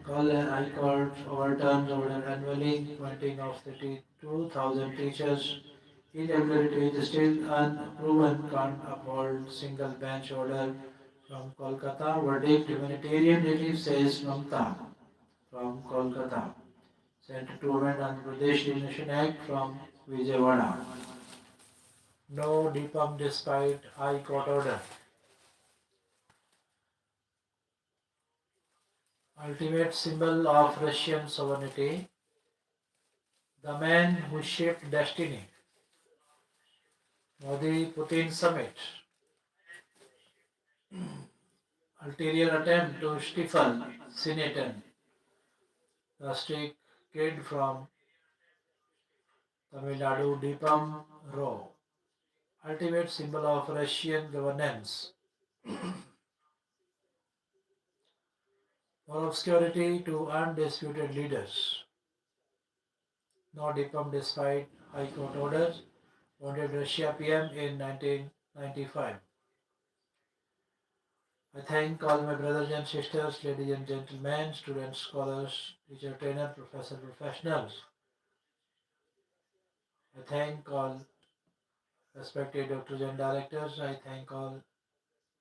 High Court overturned order unveiling appointing of 32,000 teachers. Irregularity is still unproven, can't uphold single bench order from Kolkata. Verdict humanitarian relief says Mamta from Kolkata. Center to amend Andhra Pradesh Nation Act from Vijayawada. No DPAM despite High Court order. Ultimate symbol of Russian sovereignty. The man who shaped destiny. Modi Putin summit. Ulterior attempt to stifle Senator. The street kid from Tamil Nadu Deepam Rao. Ultimate symbol of Russian governance. For obscurity to undisputed leaders. No Deepam despite High Court orders. Wanted Russia PM in 1995. I thank all my brothers and sisters, ladies and gentlemen, students, scholars, teacher, trainer, professor, professionals. I thank all respected doctors and directors. I thank all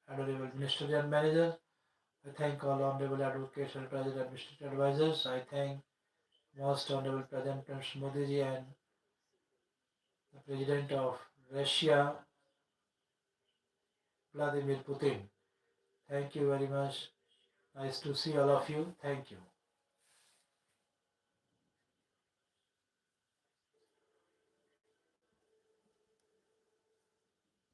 adorable ministers and managers. I thank all honorable advocates and president administrative advisors. I thank most honorable President Modi ji and the President of Russia, Vladimir Putin. Thank you very much. Nice to see all of you. Thank you.